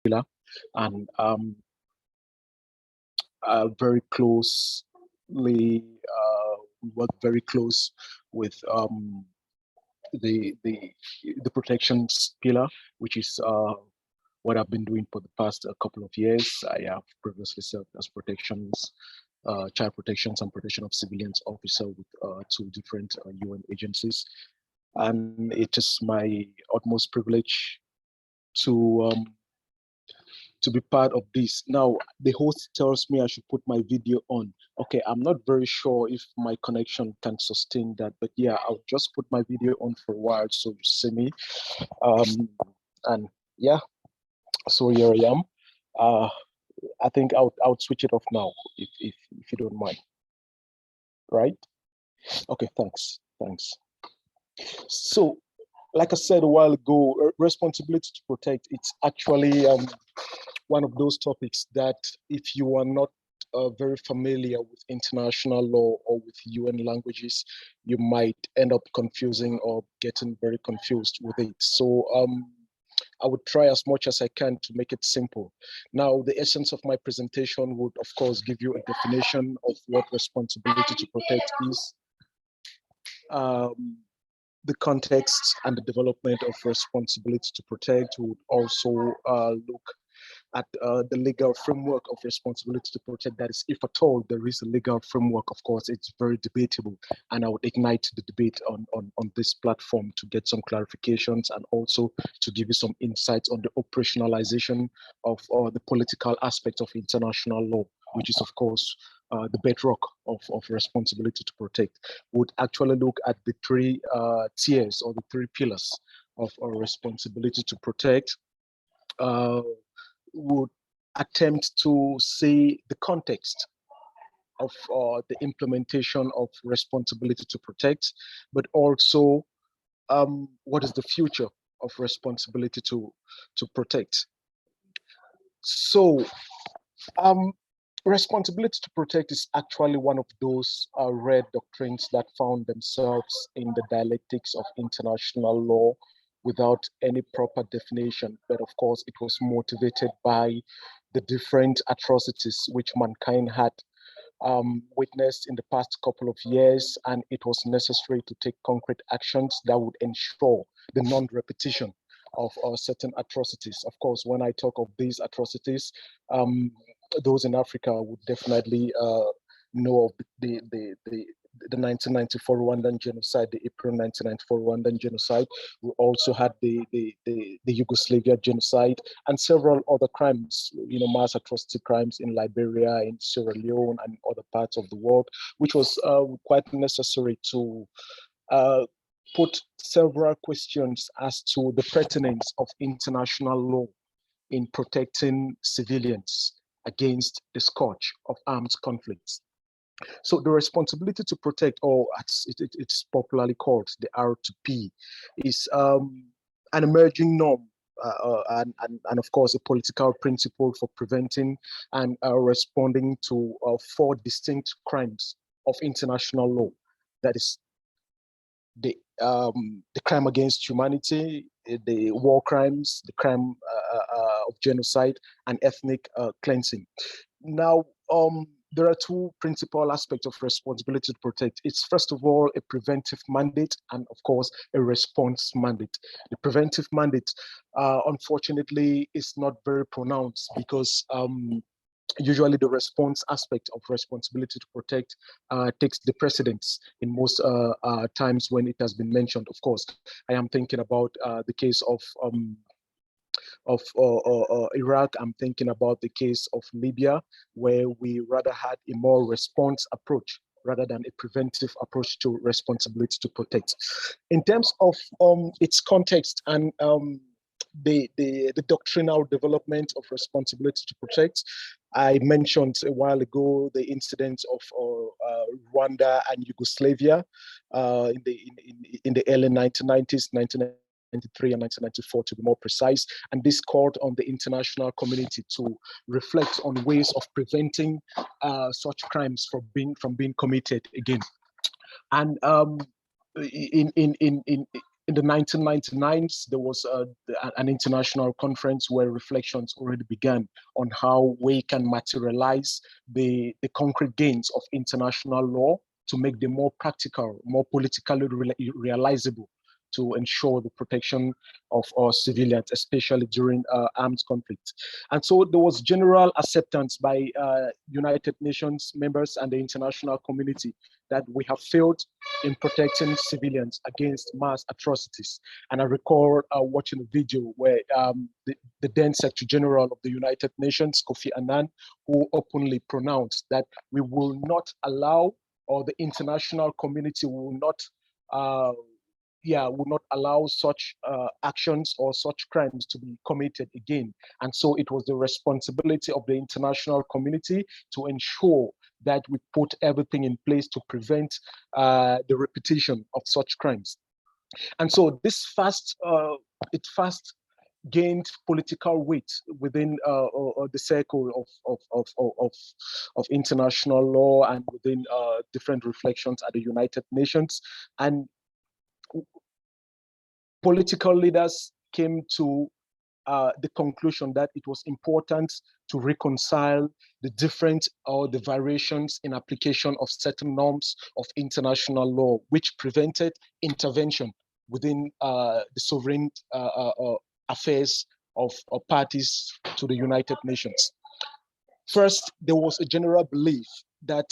pillar, and very closely we work very close with the the the protections pillar, which is what I've been doing for the past couple of years. I have previously served as child protections and protection of civilians officer with two different UN agencies, and it is my utmost privilege to um, to be part of this. Now, the host tells me I should put my video on. Okay, I'm not very sure if my connection can sustain that, but yeah, I'll just put my video on for a while so you see me. And yeah, so here I am. Uh, I think I'll switch it off now if you don't mind. Right? Okay, thanks. So, like I said a while ago, responsibility to protect, it's actually one of those topics that if you are not very familiar with international law or with UN languages, you might end up confusing or getting very confused with it. So I would try as much as I can to make it simple. Now, the essence of my presentation would, of course, give you a definition of what responsibility to protect is, the context and the development of responsibility to protect. Would also look at the legal framework of responsibility to protect. That is, if at all there is a legal framework. Of course, it's very debatable, and I would ignite the debate on this platform to get some clarifications and also to give you some insights on the operationalization of the political aspect of international law, which is, of course, the bedrock of responsibility to protect. Would actually look at the three tiers or the three pillars of our responsibility to protect. Would attempt to see the context of the implementation of responsibility to protect, but also what is the future of responsibility to protect. So responsibility to protect is actually one of those rare doctrines that found themselves in the dialectics of international law without any proper definition. But of course, it was motivated by the different atrocities which mankind had witnessed in the past couple of years, and it was necessary to take concrete actions that would ensure the non-repetition of certain atrocities. Of course, when I talk of these atrocities, those in Africa would definitely know of the 1994 Rwandan genocide, the April 1994 Rwandan genocide. We also had the Yugoslavia genocide and several other crimes, mass atrocity crimes in Liberia, in Sierra Leone, and other parts of the world, which was quite necessary to put several questions as to the pertinence of international law in protecting civilians against the scourge of armed conflicts. So the responsibility to protect, or it's popularly called the R2P, is an emerging norm and of course a political principle for preventing and responding to four distinct crimes of international law. That is the crime against humanity, the war crimes, the crime of genocide, and ethnic cleansing. Now, there are two principal aspects of responsibility to protect. It's first of all a preventive mandate and of course a response mandate. The preventive mandate, unfortunately, is not very pronounced because usually the response aspect of responsibility to protect takes the precedence in most times when it has been mentioned. Of course, I am thinking about the case of Iraq. I'm thinking about the case of Libya, where we rather had a more response approach rather than a preventive approach to responsibility to protect. In terms of its context and the doctrinal development of responsibility to protect, I mentioned a while ago the incidents of Rwanda and Yugoslavia in the early 1990s, 1993 and 1994 to be more precise. And this called on the international community to reflect on ways of preventing such crimes from being committed again. And in in the 1999s, there was an international conference where reflections already began on how we can materialize the concrete gains of international law to make them more practical, more politically realizable, to ensure the protection of our civilians, especially during armed conflict. And so there was general acceptance by United Nations members and the international community that we have failed in protecting civilians against mass atrocities. And I recall watching a video where the then Secretary General of the United Nations, Kofi Annan, who openly pronounced that we will not allow, or the international community will not allow such actions or such crimes to be committed again. And so it was the responsibility of the international community to ensure that we put everything in place to prevent the repetition of such crimes. And so this fast gained political weight within the circle of international law and within different reflections at the United Nations. And political leaders came to the conclusion that it was important to reconcile the different or the variations in application of certain norms of international law, which prevented intervention within the sovereign affairs of parties to the United Nations. First, there was a general belief that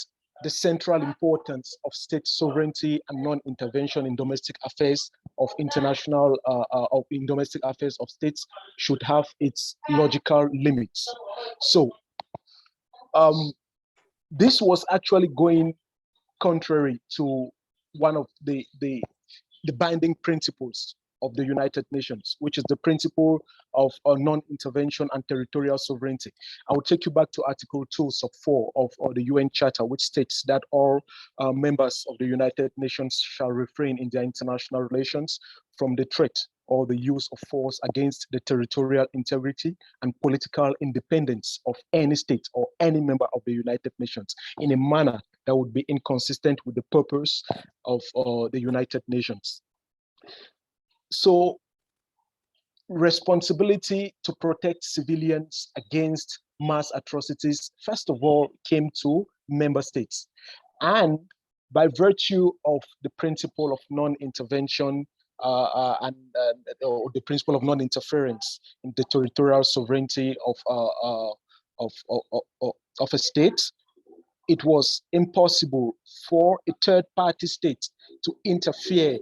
the central importance of state sovereignty and non-intervention in domestic affairs of domestic affairs of states should have its logical limits. So this was actually going contrary to one of the binding principles of the United Nations, which is the principle of non-intervention and territorial sovereignty. I will take you back to Article 2, Sub 4 of the UN Charter, which states that all members of the United Nations shall refrain in their international relations from the threat or the use of force against the territorial integrity and political independence of any state or any member of the United Nations in a manner that would be inconsistent with the purpose of the United Nations. So responsibility to protect civilians against mass atrocities, first of all, came to member states. And by virtue of the principle of non-intervention and the principle of non-interference in the territorial sovereignty of a state, it was impossible for a third-party state to interfere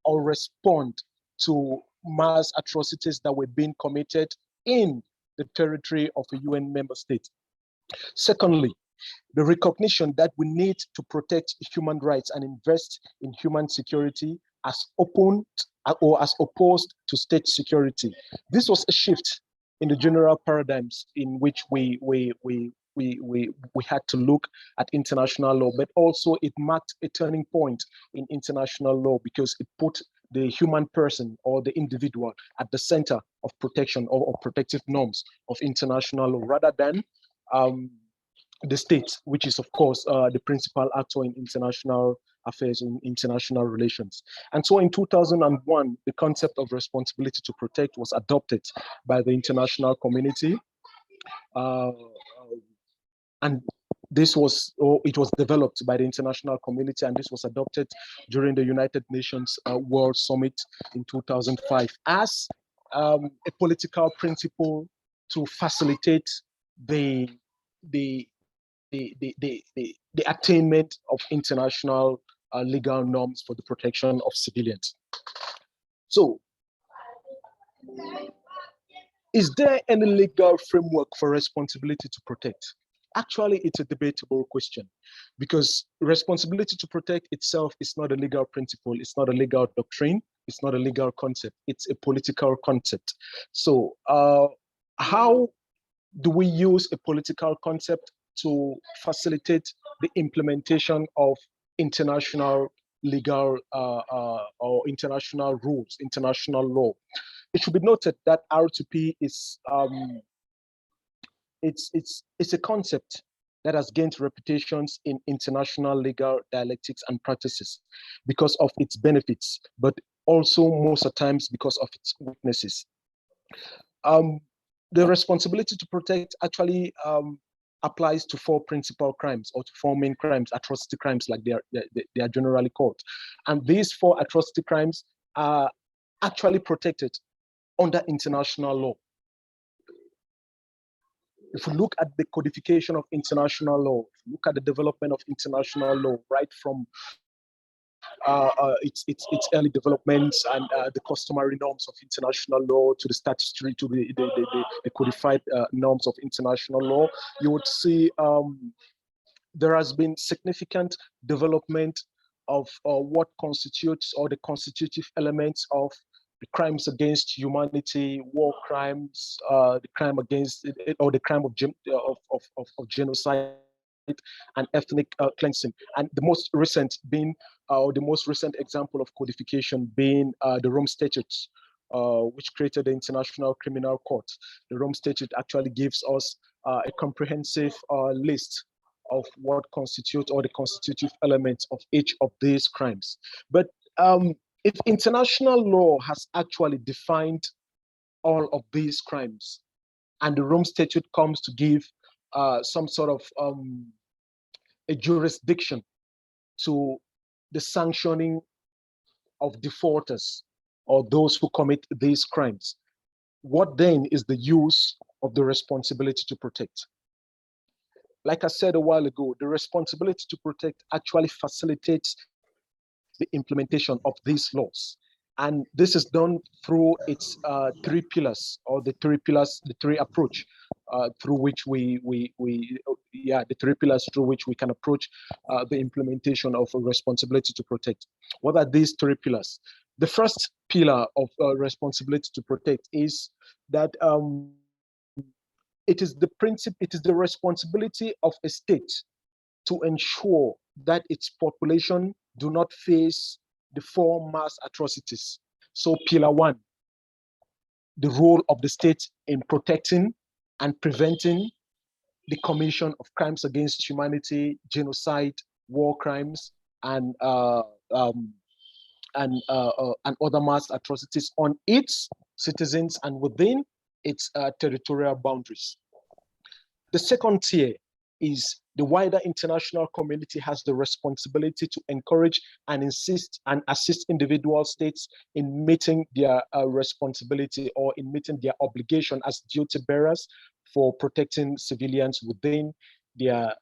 or respond to mass atrocities that were being committed in the territory of a UN member state. Secondly, the recognition that we need to protect human rights and invest in human security as opposed to state security. This was a shift in the general paradigms in which we had to look at international law, but also it marked a turning point in international law because it put the human person or the individual at the center of protection or protective norms of international law rather than the state, which is of course the principal actor in international affairs and international relations. And so in 2001, the concept of responsibility to protect was adopted by the international community. And this was, it was developed by the international community, and this was adopted during the United Nations World Summit in 2005 as a political principle to facilitate the attainment of international legal norms for the protection of civilians. So, is there any legal framework for responsibility to protect? Actually, it's a debatable question because responsibility to protect itself is not a legal principle, it's not a legal doctrine, it's not a legal concept, it's a political concept. So how do we use a political concept to facilitate the implementation of international legal or international rules, international law? It should be noted that R2P is it's a concept that has gained reputations in international legal dialectics and practices because of its benefits, but also most of the times because of its weaknesses. Um, the responsibility to protect actually applies to four principal crimes or to four main crimes, atrocity crimes, like they are generally called. And these four atrocity crimes are actually protected under international law. If we look at the codification of international law, if we look at the development of international law, right from its early developments and the customary norms of international law to the statutory, to the codified norms of international law, you would see there has been significant development of what constitutes or the constitutive elements of the crimes against humanity, war crimes, the crime against or the crime of genocide and ethnic cleansing. And the most recent being, or the most recent example of codification being the Rome Statutes, which created the International Criminal Court. The Rome Statute actually gives us a comprehensive list of what constitutes or the constitutive elements of each of these crimes. But if international law has actually defined all of these crimes, and the Rome Statute comes to give some sort of a jurisdiction to the sanctioning of defaulters or those who commit these crimes, what then is the use of the responsibility to protect? Like I said a while ago, the responsibility to protect actually facilitates the implementation of these laws. And this is done through its three pillars, or the three approach through which the three pillars through which we can approach the implementation of a responsibility to protect. What are these three pillars? The first pillar of responsibility to protect is that it is the responsibility of a state to ensure that its population do not face the four mass atrocities. So pillar one, the role of the state in protecting and preventing the commission of crimes against humanity, genocide, war crimes, and other mass atrocities on its citizens and within its territorial boundaries. The second tier is the wider international community has the responsibility to encourage and insist and assist individual states in meeting their responsibility or in meeting their obligation as duty bearers for protecting civilians within their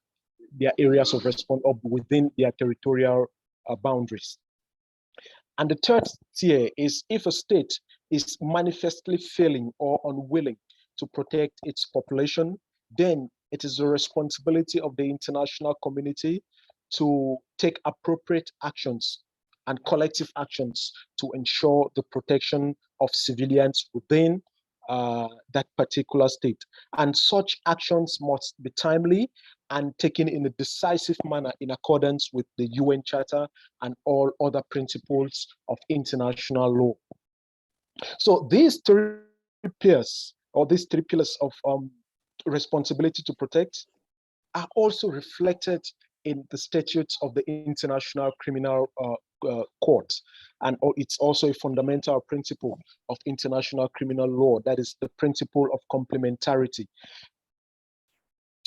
areas of response or within their territorial boundaries. And the third tier is if a state is manifestly failing or unwilling to protect its population, then it is the responsibility of the international community to take appropriate actions and collective actions to ensure the protection of civilians within that particular state. And such actions must be timely and taken in a decisive manner in accordance with the UN Charter and all other principles of international law. So these three pillars, or these three pillars of responsibility to protect, are also reflected in the statutes of the International Criminal Court. And it's also a fundamental principle of international criminal law, that is the principle of complementarity.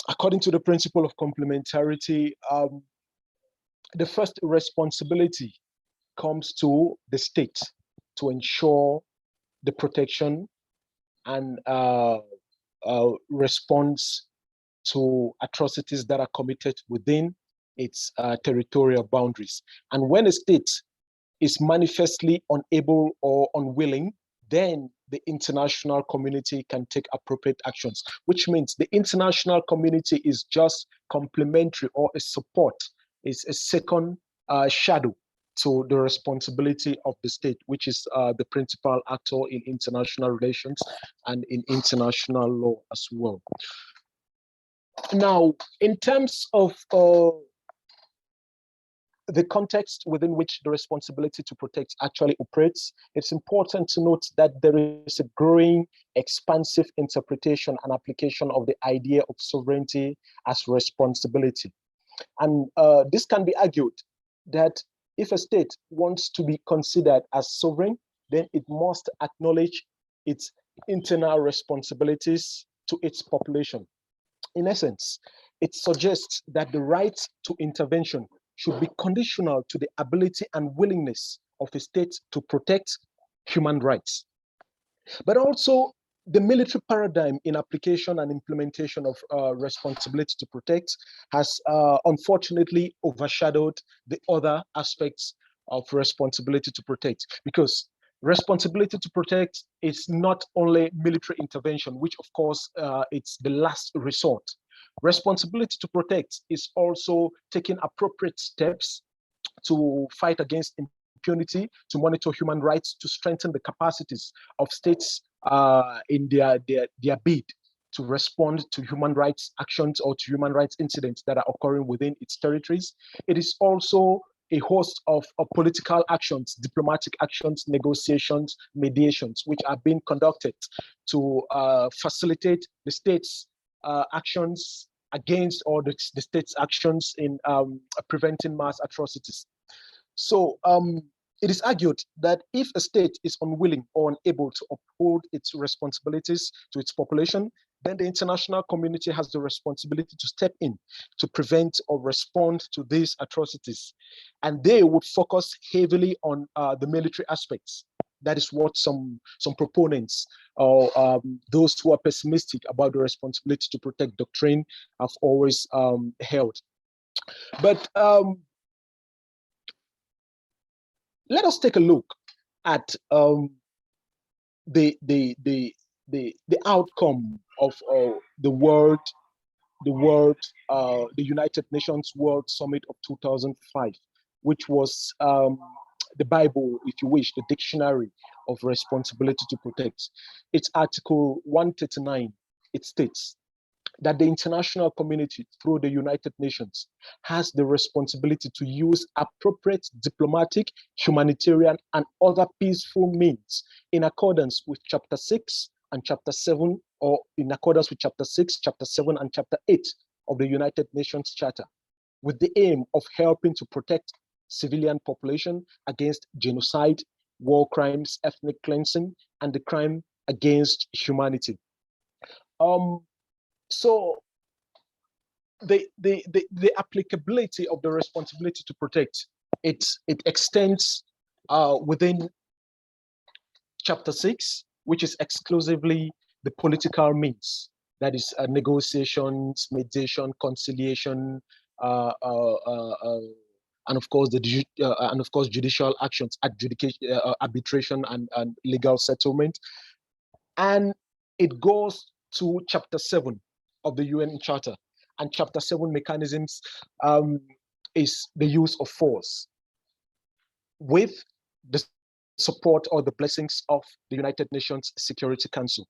According to the principle of complementarity, the first responsibility comes to the state to ensure the protection and response to atrocities that are committed within its territorial boundaries. And when a state is manifestly unable or unwilling, then the international community can take appropriate actions, which means the international community is just complementary or a support, is a second shadow to the responsibility of the state, which is the principal actor in international relations and in international law as well. Now, in terms of the context within which the responsibility to protect actually operates, it's important to note that there is a growing, expansive interpretation and application of the idea of sovereignty as responsibility. And this can be argued that If a state wants to be considered as sovereign, then it must acknowledge its internal responsibilities to its population. In essence, it suggests that the right to intervention should be conditional to the ability and willingness of a state to protect human rights. But also, the military paradigm in application and implementation of responsibility to protect has unfortunately overshadowed the other aspects of responsibility to protect, because responsibility to protect is not only military intervention, which of course it's the last resort. Responsibility to protect is also taking appropriate steps to fight against impunity, to monitor human rights, to strengthen the capacities of states in their bid to respond to human rights actions or to human rights incidents that are occurring within its territories. It is also a host of political actions, diplomatic actions, negotiations, mediations, which are being conducted to facilitate the state's actions against, or the state's actions in preventing mass atrocities. So it is argued that if a state is unwilling or unable to uphold its responsibilities to its population, then the international community has the responsibility to step in to prevent or respond to these atrocities. And they would focus heavily on the military aspects. That is what some proponents or those who are pessimistic about the responsibility to protect doctrine have always held. But let us take a look at the outcome of the United Nations World Summit of 2005, which was the Bible, if you wish, the dictionary of responsibility to protect. Its article 139, it states that the international community, through the United Nations, has the responsibility to use appropriate diplomatic, humanitarian, and other peaceful means in accordance with Chapter 6 and Chapter 7, or in accordance with Chapter 6, Chapter 7, and Chapter 8 of the United Nations Charter, with the aim of helping to protect civilian population against genocide, war crimes, ethnic cleansing, and the crime against humanity. So the applicability of the responsibility to protect, it extends within Chapter 6, which is exclusively the political means, that is negotiations, mediation, conciliation, and of course judicial actions, adjudication, arbitration, and legal settlement. And it goes to Chapter 7 of the UN Charter. And Chapter 7 mechanisms is the use of force with the support or the blessings of the United Nations Security Council.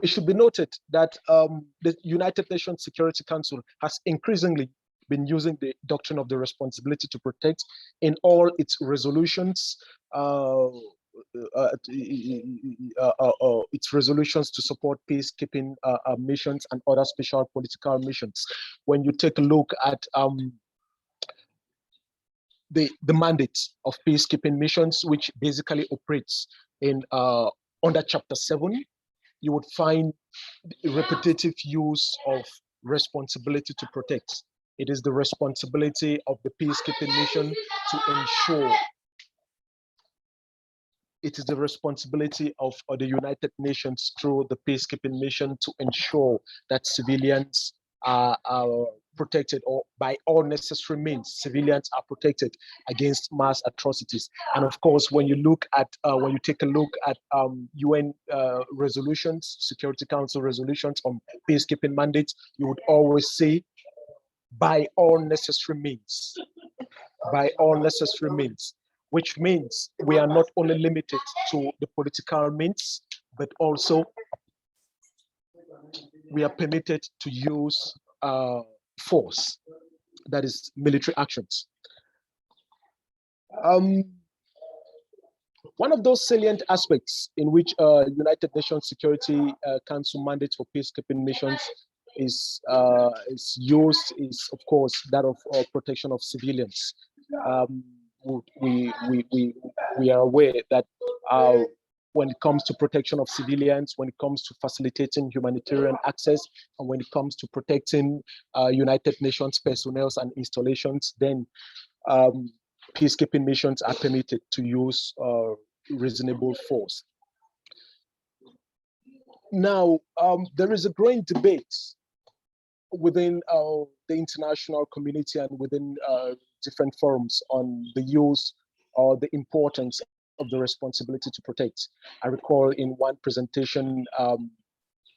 It should be noted that the United Nations Security Council has increasingly been using the doctrine of the responsibility to protect in all its resolutions, its resolutions to support peacekeeping missions and other special political missions. When you take a look at the mandate of peacekeeping missions, which basically operates in under Chapter 7, you would find repetitive use of responsibility to protect. It is the responsibility of the peacekeeping mission to ensure. It is the responsibility of the United Nations through the peacekeeping mission to ensure that civilians are protected, or by all necessary means, civilians are protected against mass atrocities. And of course, when you look at, when you take a look at UN resolutions, Security Council resolutions on peacekeeping mandates, you would always say, by all necessary means, by all necessary means, which means we are not only limited to the political means, but also we are permitted to use force, that is military actions. One of those salient aspects in which United Nations Security Council mandates for peacekeeping missions is used is, of course, that of protection of civilians. we are aware that when it comes to protection of civilians, when it comes to facilitating humanitarian access, and when it comes to protecting United Nations personnel and installations, then peacekeeping missions are permitted to use reasonable force. Now, there is a growing debate within the international community and within different forums on the use or the importance of the responsibility to protect. I recall in one presentation,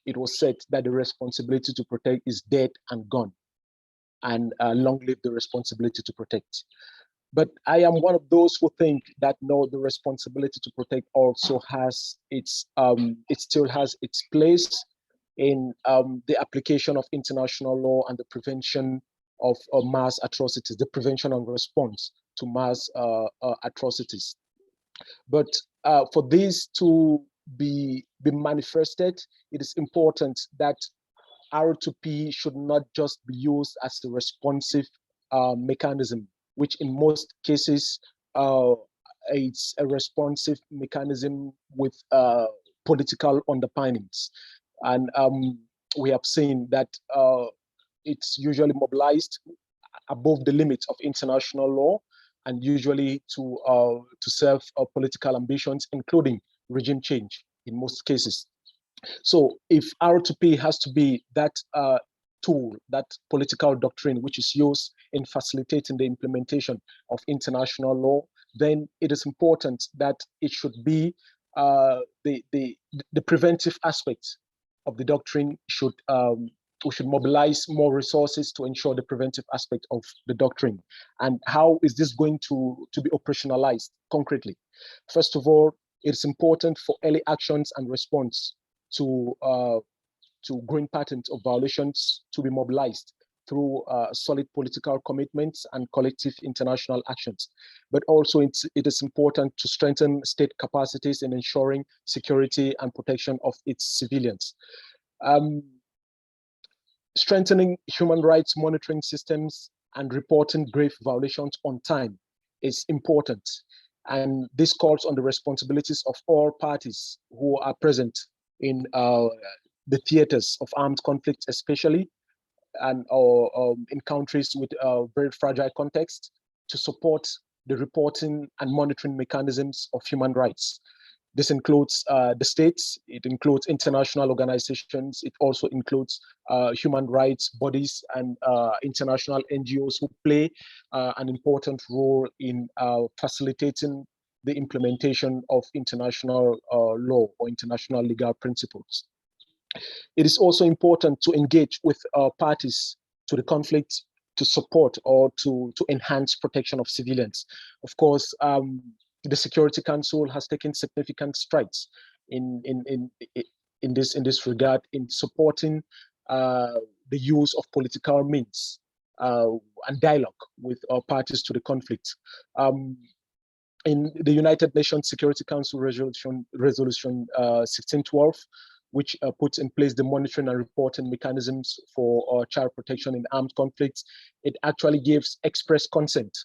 it was said that the responsibility to protect is dead and gone, and long live the responsibility to protect. But I am one of those who think that no, the responsibility to protect also has its, it still has its place in the application of international law and the prevention of mass atrocities, the prevention and response to mass atrocities. But for this to be manifested, it is important that R2P should not just be used as a responsive mechanism, which in most cases, it's a responsive mechanism with political underpinnings. And we have seen that it's usually mobilized above the limits of international law, and usually to serve political ambitions, including regime change in most cases. So if R2P has to be that tool, that political doctrine, which is used in facilitating the implementation of international law, then it is important that it should be the preventive aspect of the doctrine should we should mobilize more resources to ensure the preventive aspect of the doctrine. And how is this going to be operationalized concretely? First of all, it's important for early actions and response to growing patterns of violations to be mobilized through solid political commitments and collective international actions. But also it is important to strengthen state capacities in ensuring security and protection of its civilians. Strengthening human rights monitoring systems and reporting grave violations on time is important. And this calls on the responsibilities of all parties who are present in the theaters of armed conflict, especially, and in countries with very fragile context, to support the reporting and monitoring mechanisms of human rights. This includes the states, it includes international organizations, it also includes human rights bodies and international NGOs who play an important role in facilitating the implementation of international law or international legal principles. It is also important to engage with parties to the conflict to support or to enhance protection of civilians. Of course, the Security Council has taken significant strides in this regard in supporting the use of political means and dialogue with parties to the conflict. In the United Nations Security Council resolution 1612, which puts in place the monitoring and reporting mechanisms for child protection in armed conflicts, it actually gives express consent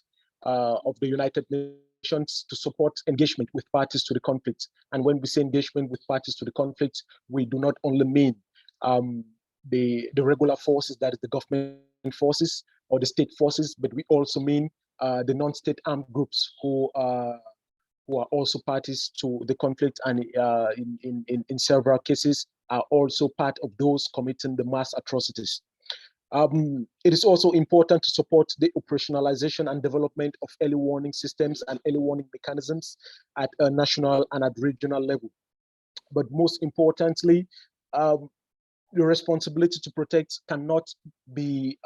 of the United Nations to support engagement with parties to the conflict. And when we say engagement with parties to the conflict, we do not only mean the regular forces, that is the government forces or the state forces, but we also mean the non-state armed groups who are also parties to the conflict, and in several cases are also part of those committing the mass atrocities. It is also important to support the operationalization and development of early warning systems and early warning mechanisms at a national and at regional level. But most importantly, the responsibility to protect cannot be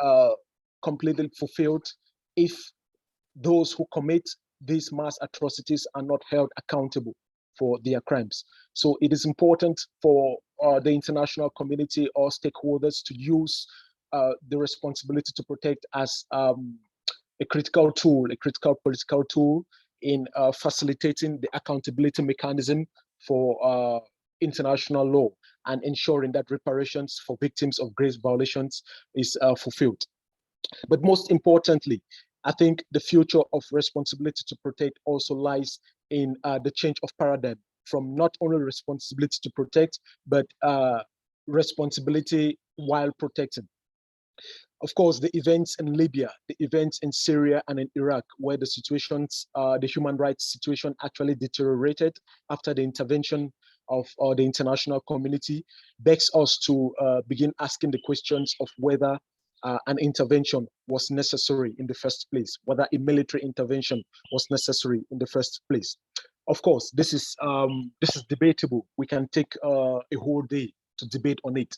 completely fulfilled if those who commit these mass atrocities are not held accountable for their crimes. So it is important for the international community or stakeholders to use the responsibility to protect as a critical tool, a critical political tool in facilitating the accountability mechanism for international law and ensuring that reparations for victims of grave violations is fulfilled. But most importantly, I think the future of responsibility to protect also lies in the change of paradigm from not only responsibility to protect, but responsibility while protecting. Of course, the events in Libya, the events in Syria and in Iraq, where the situations, the human rights situation actually deteriorated after the intervention of the international community, begs us to begin asking the questions of whether an intervention was necessary in the first place, whether a military intervention was necessary in the first place. Of course, this is debatable. We can take a whole day to debate on it,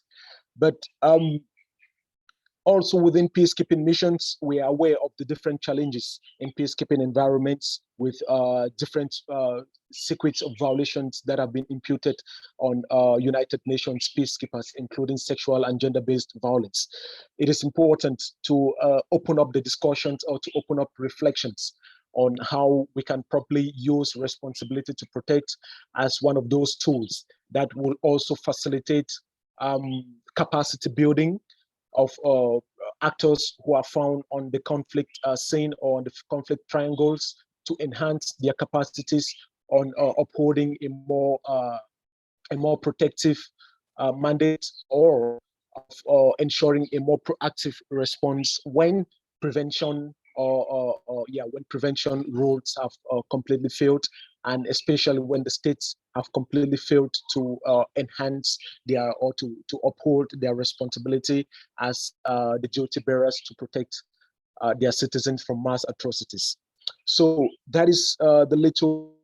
but also within peacekeeping missions, we are aware of the different challenges in peacekeeping environments with different secrets of violations that have been imputed on United Nations peacekeepers, including sexual and gender-based violence. It is important to open up the discussions or to open up reflections on how we can properly use responsibility to protect as one of those tools that will also facilitate capacity building of actors who are found on the conflict scene or on the conflict triangles to enhance their capacities on upholding a more protective mandate or of ensuring a more proactive response when prevention when prevention rules have completely failed, and especially when the states have completely failed to enhance their or to uphold their responsibility as the duty bearers to protect their citizens from mass atrocities. So that is the little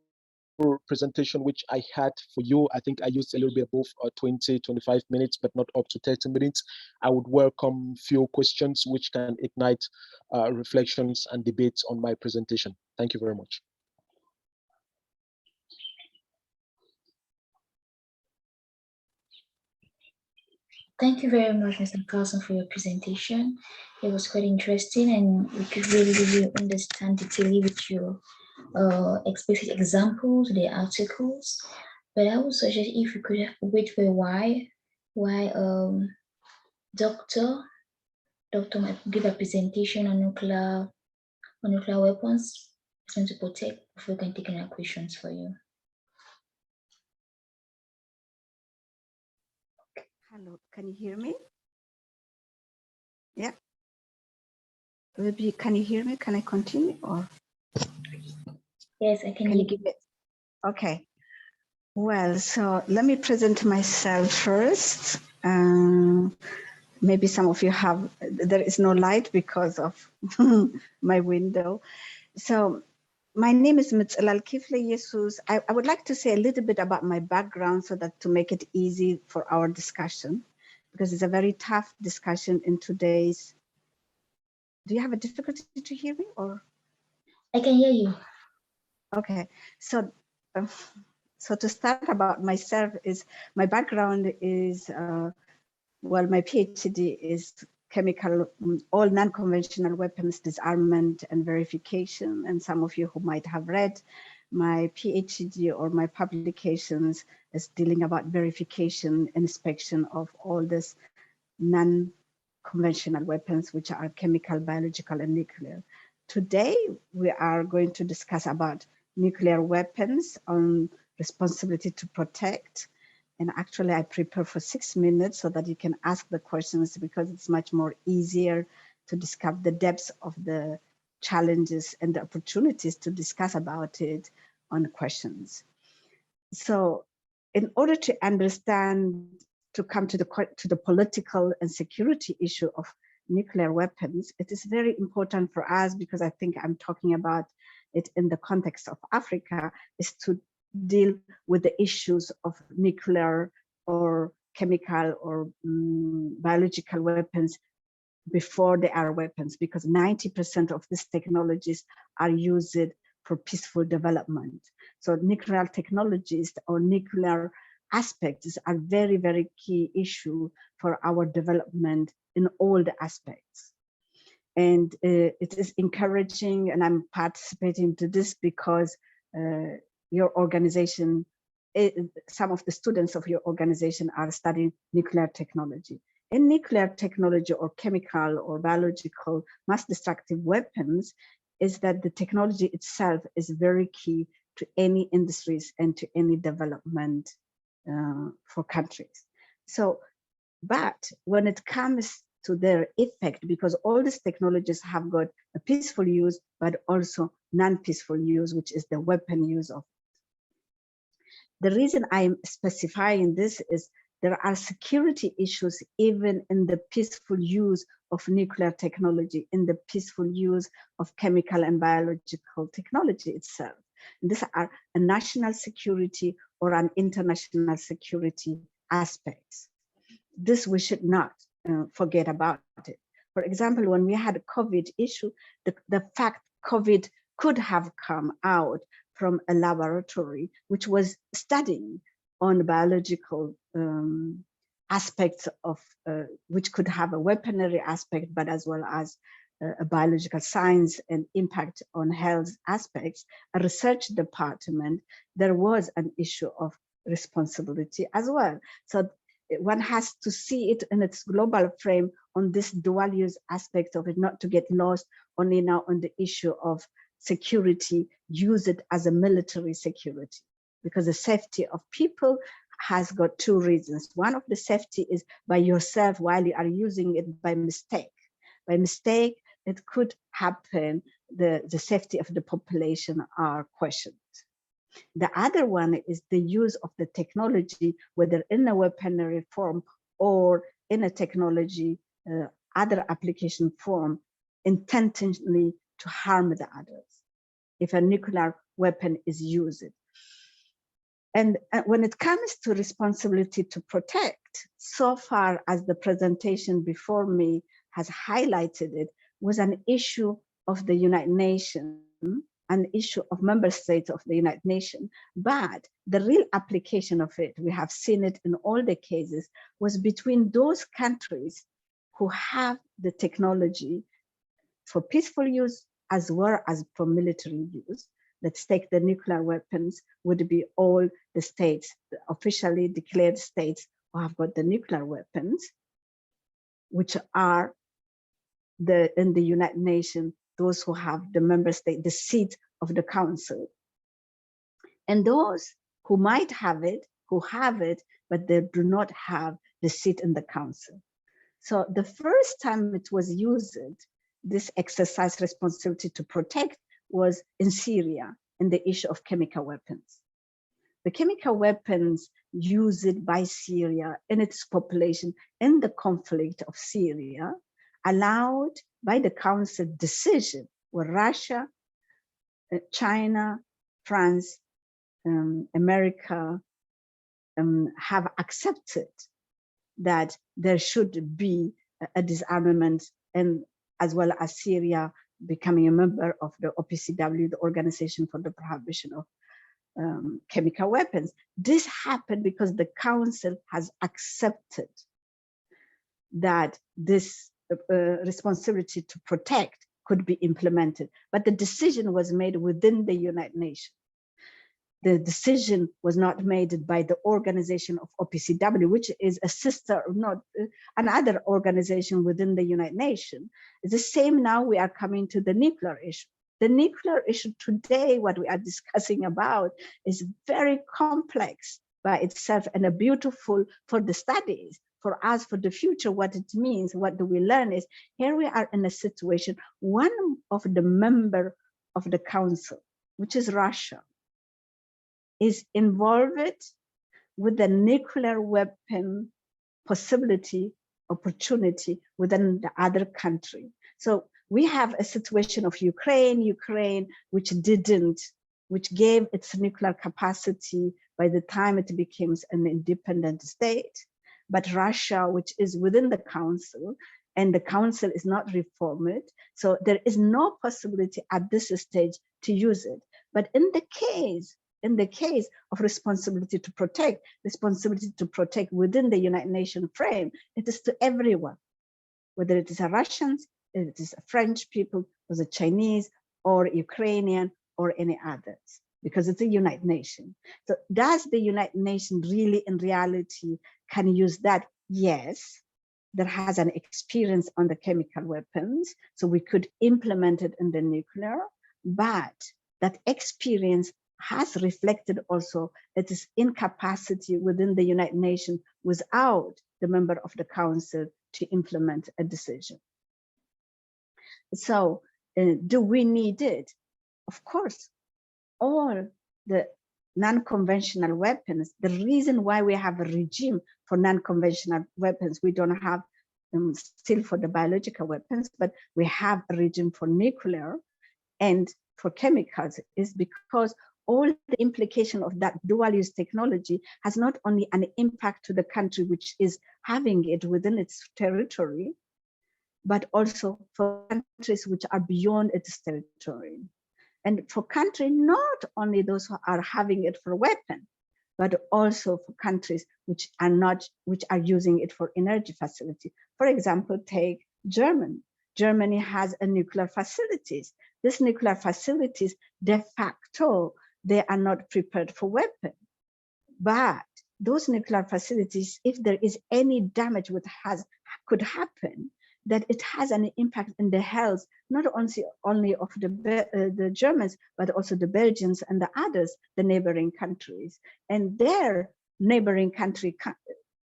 presentation which I had for you. I think I used a little bit above 20-25 minutes, but not up to 30 minutes. I would welcome few questions which can ignite reflections and debates on my presentation. Thank you very much. Thank you very much, Mr. Carlson, for your presentation. It was quite interesting, and we could really understand detailedly with your explicit examples, the articles. But I would suggest if you could wait for a while Doctor might give a presentation on nuclear weapons to protect before we can take any questions for you. Hello, can you hear me? Yeah. Maybe can you hear me? Can I continue or? Yes, I can hear you. Okay. Well, so let me present myself first. Maybe some of you have, there is no light because of my window. So my name is Ngalle Carlson-Yanick. I would like to say a little bit about my background so that to make it easy for our discussion, because it's a very tough discussion in today's. Do you have a difficulty to hear me or? I can hear you. Okay, so to start about myself is, my background is, well, my PhD is chemical, all non-conventional weapons disarmament and verification. And some of you who might have read my PhD or my publications is dealing about verification and inspection of all this non-conventional weapons, which are chemical, biological, and nuclear. Today, we are going to discuss about nuclear weapons on responsibility to protect. And actually, I prepare for 6 minutes so that you can ask the questions, because it's much more easier to discuss the depths of the challenges and the opportunities to discuss about it on questions. So in order to understand, to come to the political and security issue of nuclear weapons, it is very important for us, because I think I'm talking about it in the context of Africa, is to deal with the issues of nuclear or chemical or biological weapons before they are weapons, because 90% of these technologies are used for peaceful development. So nuclear technologies or nuclear aspects are very, very key issue for our development in all the aspects. And it is encouraging, and I'm participating to this because your organization, some of the students of your organization are studying nuclear technology. in nuclear technology or chemical or biological mass destructive weapons is that the technology itself is very key to any industries and to any development for countries. So, but when it comes to their effect, because all these technologies have got a peaceful use, but also non-peaceful use, which is the weapon use of. The reason I'm specifying this is there are security issues even in the peaceful use of nuclear technology, in the peaceful use of chemical and biological technology itself. And these are a national security or an international security aspects. This we should not forget about it. For example, when we had a COVID issue, the fact COVID could have come out from a laboratory which was studying on biological aspects of, which could have a weaponry aspect, but as well as a biological science and impact on health aspects, a research department, there was an issue of responsibility as well. So one has to see it in its global frame on this dual use aspect of it, not to get lost only now on the issue of security, use it as a military security, because the safety of people has got two reasons. One of the safety is by yourself while you are using it by mistake. By mistake, it could happen, the safety of the population are questioned. The other one is the use of the technology, whether in a weaponry form or in a technology, other application form, intentionally to harm the others, if a nuclear weapon is used. And when it comes to responsibility to protect, so far as the presentation before me has highlighted it, was an issue of the United Nations, an issue of member states of the United Nations, but the real application of it, we have seen it in all the cases, was between those countries who have the technology for peaceful use as well as for military use. Let's take the nuclear weapons, would be all the states, the officially declared states who have got the nuclear weapons, which are in the United Nations, those who have the member state, the seat of the council. And those who might have it, who have it, but they do not have the seat in the council. So the first time it was used, this exercise responsibility to protect was in Syria, in the issue of chemical weapons. The chemical weapons used by Syria in its population in the conflict of Syria, allowed by the council decision where Russia, China, France, America have accepted that there should be a disarmament, and as well as Syria becoming a member of the OPCW, the Organization for the Prohibition of Chemical Weapons. This happened because the council has accepted that this responsibility to protect could be implemented, but the decision was made within the United Nations. The decision was not made by the organization of OPCW, which is a sister, not another organization within the United Nations. It's the same now we are coming to the nuclear issue. The nuclear issue today, what we are discussing about, is very complex by itself and a beautiful for the studies. For us, for the future, what it means, what do we learn is, here we are in a situation, one of the member of the council, which is Russia, is involved with the nuclear weapon possibility, opportunity within the other country. So we have a situation of Ukraine, which gave its nuclear capacity by the time it becomes an independent state. But Russia, which is within the council, and the council is not reformed, so there is no possibility at this stage to use it. But in the case of responsibility to protect within the United Nations frame, it is to everyone, whether it is a Russians, it is a French people, or the Chinese, or Ukrainian, or any others, because it's a United Nations. So does the United Nations really in reality can use that? Yes, that has an experience on the chemical weapons, so we could implement it in the nuclear, but that experience has reflected also its incapacity within the United Nations without the member of the council to implement a decision. So do we need it? Of course, all the non-conventional weapons, the reason why we have a regime for non-conventional weapons, we don't have still for the biological weapons, but we have a regime for nuclear and for chemicals, is because all the implication of that dual use technology has not only an impact to the country which is having it within its territory, but also for countries which are beyond its territory. And for countries, not only those who are having it for weapon, but also for countries which are using it for energy facility. For example, take Germany. Germany has a nuclear facilities. These nuclear facilities, de facto, they are not prepared for weapon. But those nuclear facilities, if there is any damage which could happen, that it has an impact in the health, not only of the Germans, but also the Belgians and the others, the neighboring countries. And their neighboring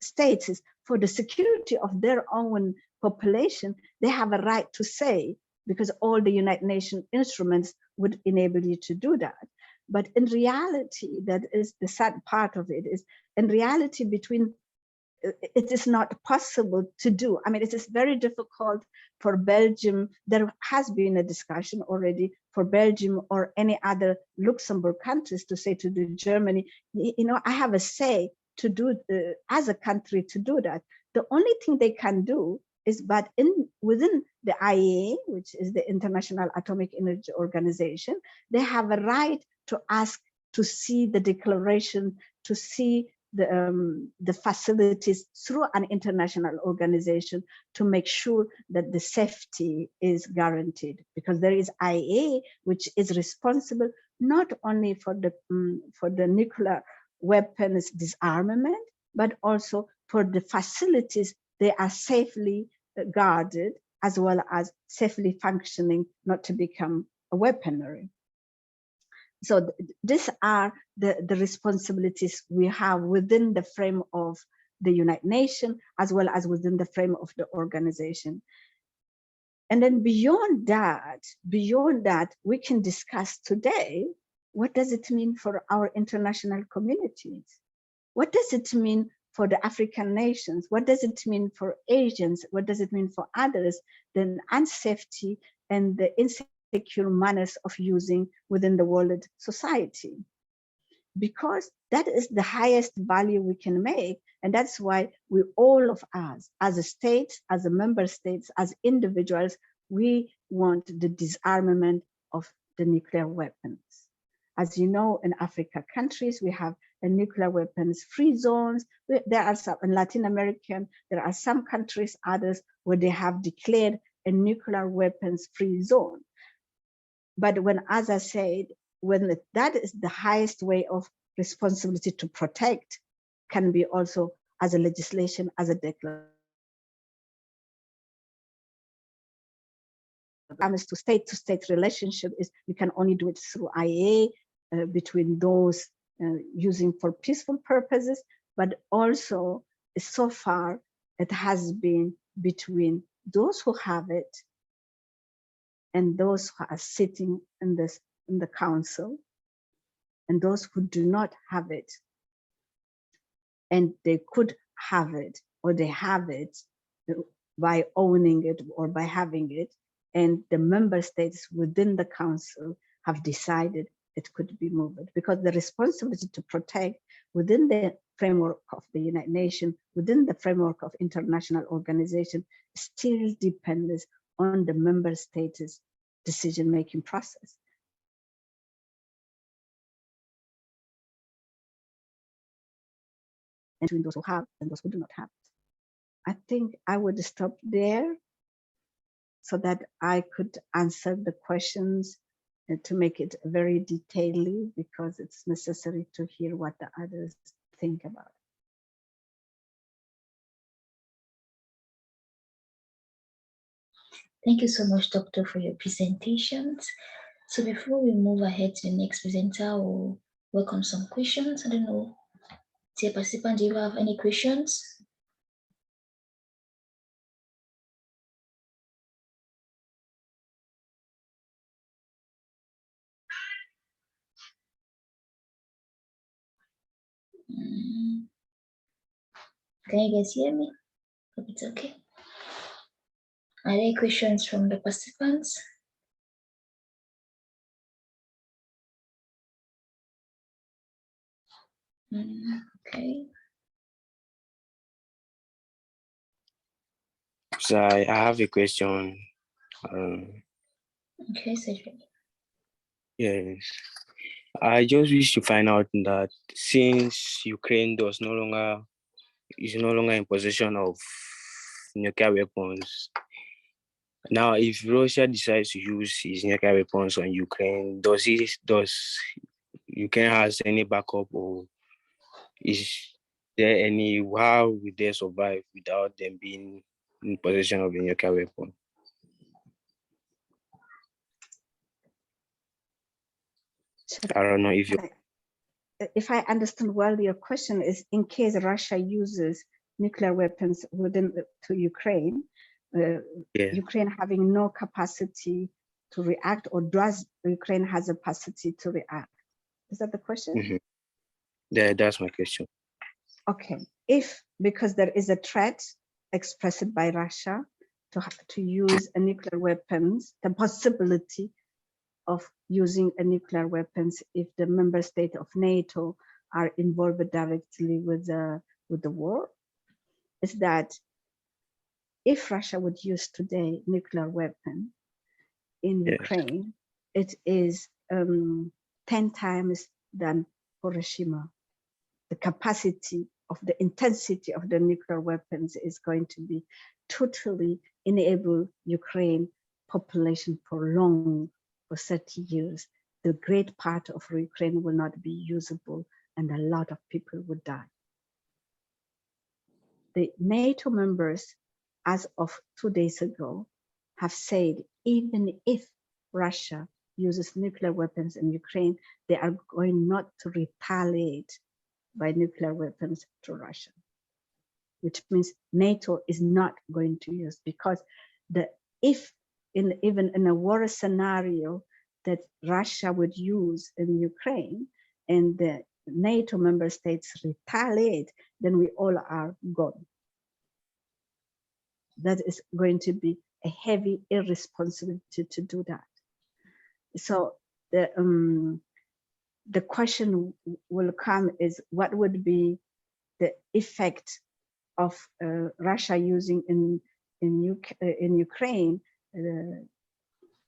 states, is for the security of their own population, they have a right to say, because all the United Nations instruments would enable you to do that. But in reality, that is the sad part of it, is in reality it is not possible to do. I mean, it is very difficult for Belgium. There has been a discussion already for Belgium or any other Luxembourg countries to say to the Germany, you know, I have a say to do as a country to do that. The only thing they can do is, but within the IAEA, which is the International Atomic Energy Organization, they have a right to ask to see the declaration, to see the facilities through an international organization to make sure that the safety is guaranteed, because there is IAEA, which is responsible not only for the nuclear weapons disarmament, but also for the facilities they are safely guarded, as well as safely functioning, not to become a weaponry. So these are the responsibilities we have within the frame of the United Nations, as well as within the frame of the organization. And then beyond that, we can discuss today, what does it mean for our international communities? What does it mean for the African nations? What does it mean for Asians? What does it mean for others? The unsafety and the insecure manners of using within the world society. Because that is the highest value we can make. And that's why we, all of us, as a state, as a member states, as individuals, we want the disarmament of the nuclear weapons. As you know, in Africa countries, we have a nuclear weapons free zones. There are some in Latin America, there are some countries, others, where they have declared a nuclear weapons free zone. But when, as I said, when that is the highest way of responsibility to protect, can be also as a legislation, as a declaration. Comes to state relationship, is you can only do it through IAEA between those using for peaceful purposes, but also so far it has been between those who have it and those who are sitting in the council, and those who do not have it, and they could have it, or they have it by owning it or by having it, and the member states within the council have decided it could be moved, because the responsibility to protect within the framework of the United Nations, within the framework of international organization, still depends on the member states' decision-making process. And between those who have and those who do not have it. I think I would stop there so that I could answer the questions and to make it very detailed, because it's necessary to hear what the others think about it. Thank you so much, Doctor, for your presentations. So before we move ahead to the next presenter, we'll welcome some questions. I don't know, dear participant, do you have any questions? Can you guys hear me? Hope it's okay. Are there questions from the participants? Okay. So I have a question. Okay, Cedric. Yes. I just wish to find out that since Ukraine is no longer in possession of nuclear weapons, now if Russia decides to use its nuclear weapons on Ukraine, does Ukraine has any backup, or is there any, how will they survive without them being in possession of a nuclear weapon? I don't know if you. If I understand well, your question is, in case Russia uses nuclear weapons to Ukraine, Ukraine having no capacity to react, or does Ukraine has a capacity to react? Is that the question? Mm-hmm. Yeah, that's my question. Okay, if because there is a threat expressed by Russia to use a nuclear weapons, the possibility of using a nuclear weapons if the member state of NATO are involved directly with the war, is that if Russia would use today nuclear weapon in Ukraine, it is 10 times than Hiroshima. The capacity of the intensity of the nuclear weapons is going to be totally enable Ukraine population for long, for 30 years. The great part of Ukraine will not be usable and a lot of people would die. The NATO members, as of 2 days ago, have said even if Russia uses nuclear weapons in Ukraine, they are going not to retaliate by nuclear weapons to Russia, which means NATO is not going to use, because if even in a war scenario that Russia would use in Ukraine and the NATO member states retaliate, then we all are gone. That is going to be a heavy irresponsibility to do that. So the question will come is, what would be the effect of Russia using in Ukraine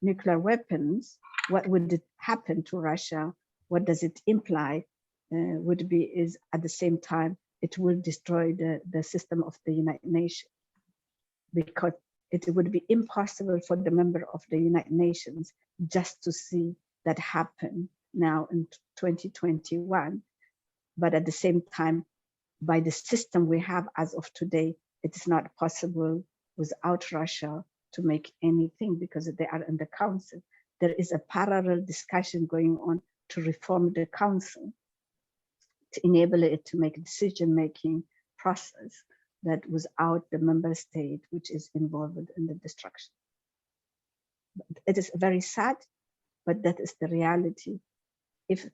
nuclear weapons? What would it happen to Russia? What does it imply? Would be is at the same time it will destroy the system of the United Nations, because it would be impossible for the member of the United Nations just to see that happen now in 2021, but at the same time, by the system we have as of today, it is not possible without Russia to make anything, because they are in the council. There is a parallel discussion going on to reform the council, to enable it to make a decision-making process that without the member state which is involved in the destruction. It is very sad, but that is the reality. If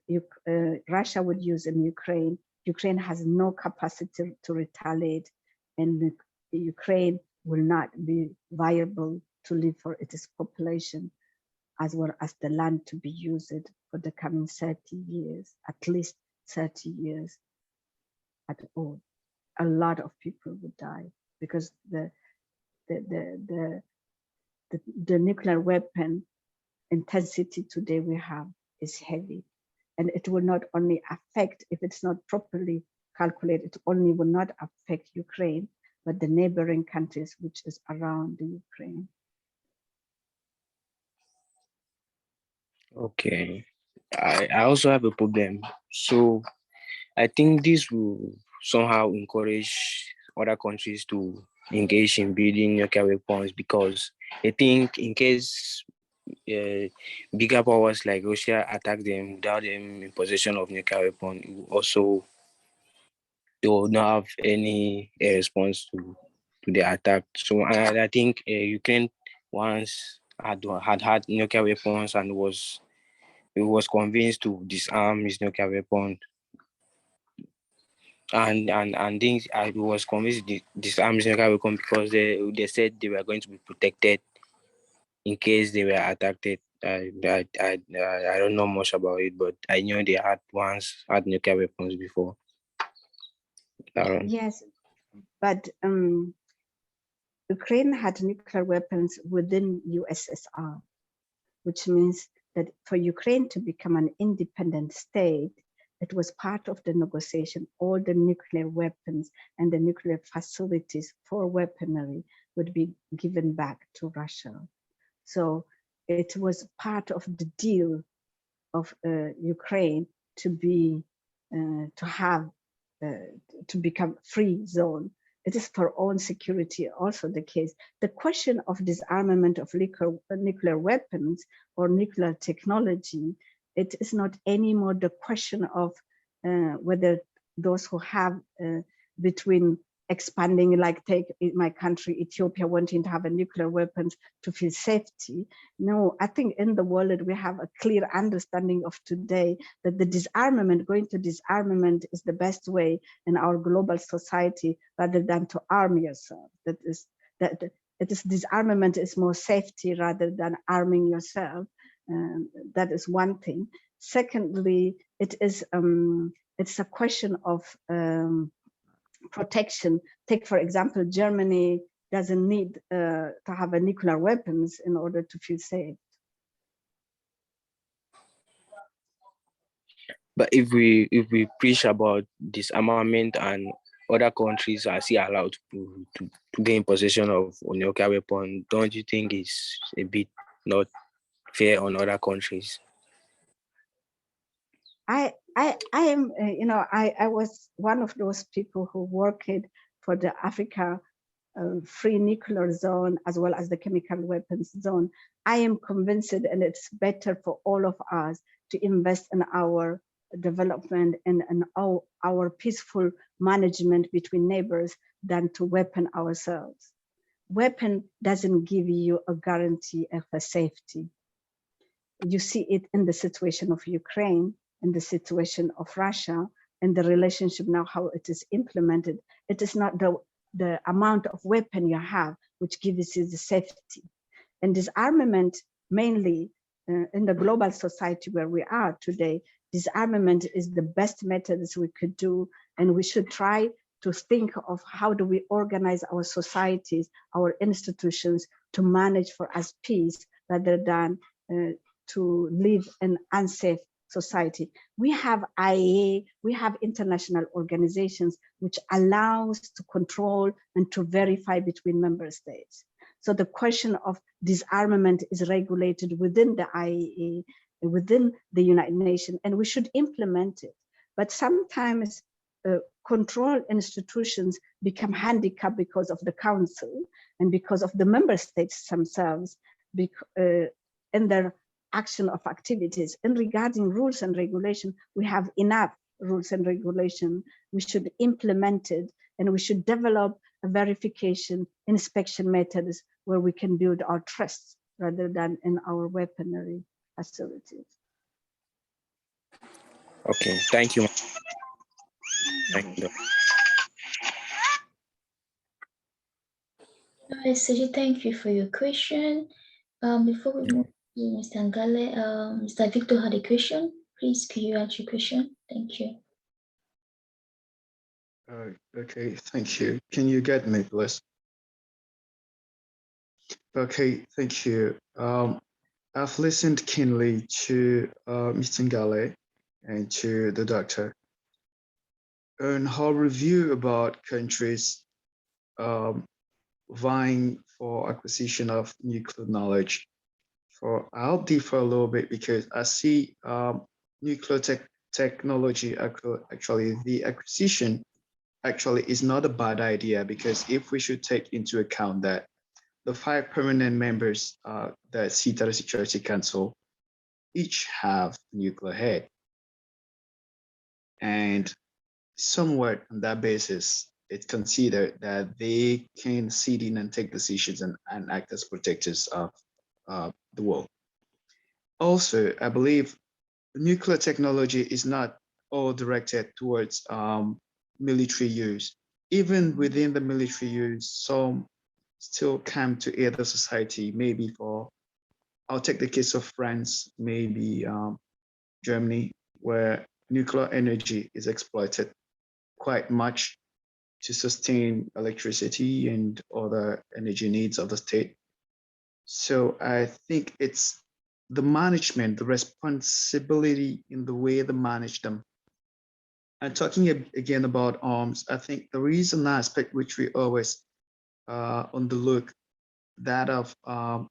Russia would use in Ukraine, Ukraine has no capacity to retaliate, and Ukraine will not be viable to live for its population, as well as the land to be used for the coming 30 years, at least 30 years at all. A lot of people would die because the nuclear weapon intensity today we have is heavy, and it will not only affect, if it's not properly calculated, it only will not affect Ukraine, but the neighboring countries which is around the Ukraine. Okay. I also have a problem. So I think this will somehow encourage other countries to engage in building nuclear weapons, because I think in case bigger powers like Russia attack them without them in possession of nuclear weapon, it will also they will not have any response to the attack. So I think Ukraine once had nuclear weapons and was convinced to disarm his nuclear weapon, and things I was convinced to disarm his nuclear weapon because they said they were going to be protected in case they were attacked. I don't know much about it, but I knew they had nuclear weapons before. Yes, but Ukraine had nuclear weapons within USSR, which means that for Ukraine to become an independent state, it was part of the negotiation. All the nuclear weapons and the nuclear facilities for weaponry would be given back to Russia. So it was part of the deal of Ukraine to become free zone. It is for own security also the case. The question of disarmament of nuclear weapons or nuclear technology, it is not anymore the question of whether those who have between expanding, like take my country, Ethiopia, wanting to have a nuclear weapons to feel safety. No, I think in the world we have a clear understanding of today that the going to disarmament is the best way in our global society rather than to arm yourself. Disarmament is more safety rather than arming yourself. That is one thing. Secondly, it's a question of protection. Take, for example, Germany doesn't need to have a nuclear weapons in order to feel safe. But if we preach about disarmament and other countries are still allowed to gain possession of nuclear weapon, don't you think it's a bit not fair on other countries? I am, I was one of those people who worked for the Africa free nuclear zone as well as the chemical weapons zone. I am convinced, and it's better for all of us to invest in our development and our peaceful management between neighbors than to weapon ourselves. Weapon doesn't give you a guarantee of a safety. You see it in the situation of Ukraine, in the situation of Russia, and the relationship now, how it is implemented. It is not the amount of weapon you have which gives you the safety. And disarmament, mainly in the global society where we are today, disarmament is the best methods we could do, and we should try to think of how do we organize our societies, our institutions to manage for us peace rather than to live in unsafe society. We have IAEA, we have international organizations which allows to control and to verify between member states. So the question of disarmament is regulated within the IAEA, within the United Nations, and we should implement it. But sometimes control institutions become handicapped because of the council and because of the member states themselves in their action of activities. And regarding rules and regulation, we have enough rules and regulation. We should implement it, and we should develop a verification inspection methods where we can build our trust rather than in our weaponry facilities. Okay, thank you. Thank you. Hi, Siri, thank you for your question. Before we move to Mr. Ngalle, Mr. Victor had a question. Please, could you ask your question? Thank you. Okay, thank you. Can you get me, please? Okay, thank you. I've listened keenly to Mr. Ngalle and to the doctor. And her review about countries vying for acquisition of nuclear knowledge. I'll differ a little bit because I see nuclear technology actually the acquisition actually is not a bad idea, because if we should take into account that the 5 permanent members that seat at the Security Council each have nuclear head. And somewhat on that basis, it's considered that they can sit in and take decisions and act as protectors of the world. Also, I believe nuclear technology is not all directed towards military use. Even within the military use, some still come to aid the society, maybe for, I'll take the case of France, maybe Germany, where nuclear energy is exploited quite much to sustain electricity and other energy needs of the state. So I think it's the management, the responsibility in the way they manage them. And talking again about arms, I think there is an aspect which we always underlook, that of the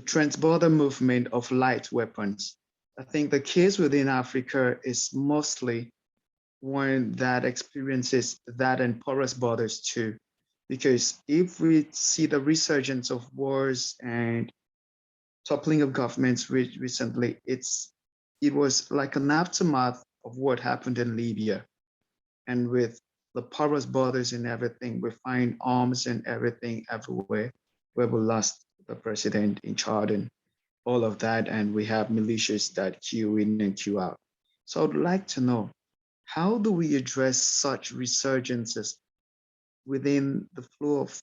transborder movement of light weapons. I think the case within Africa is mostly one that experiences that and porous borders too. Because if we see the resurgence of wars and toppling of governments recently, it was like an aftermath of what happened in Libya. And with the porous borders and everything, we find arms and everything everywhere, where we lost the president in Chad and all of that, and we have militias that queue in and queue out. So I'd like to know, how do we address such resurgences within the flow of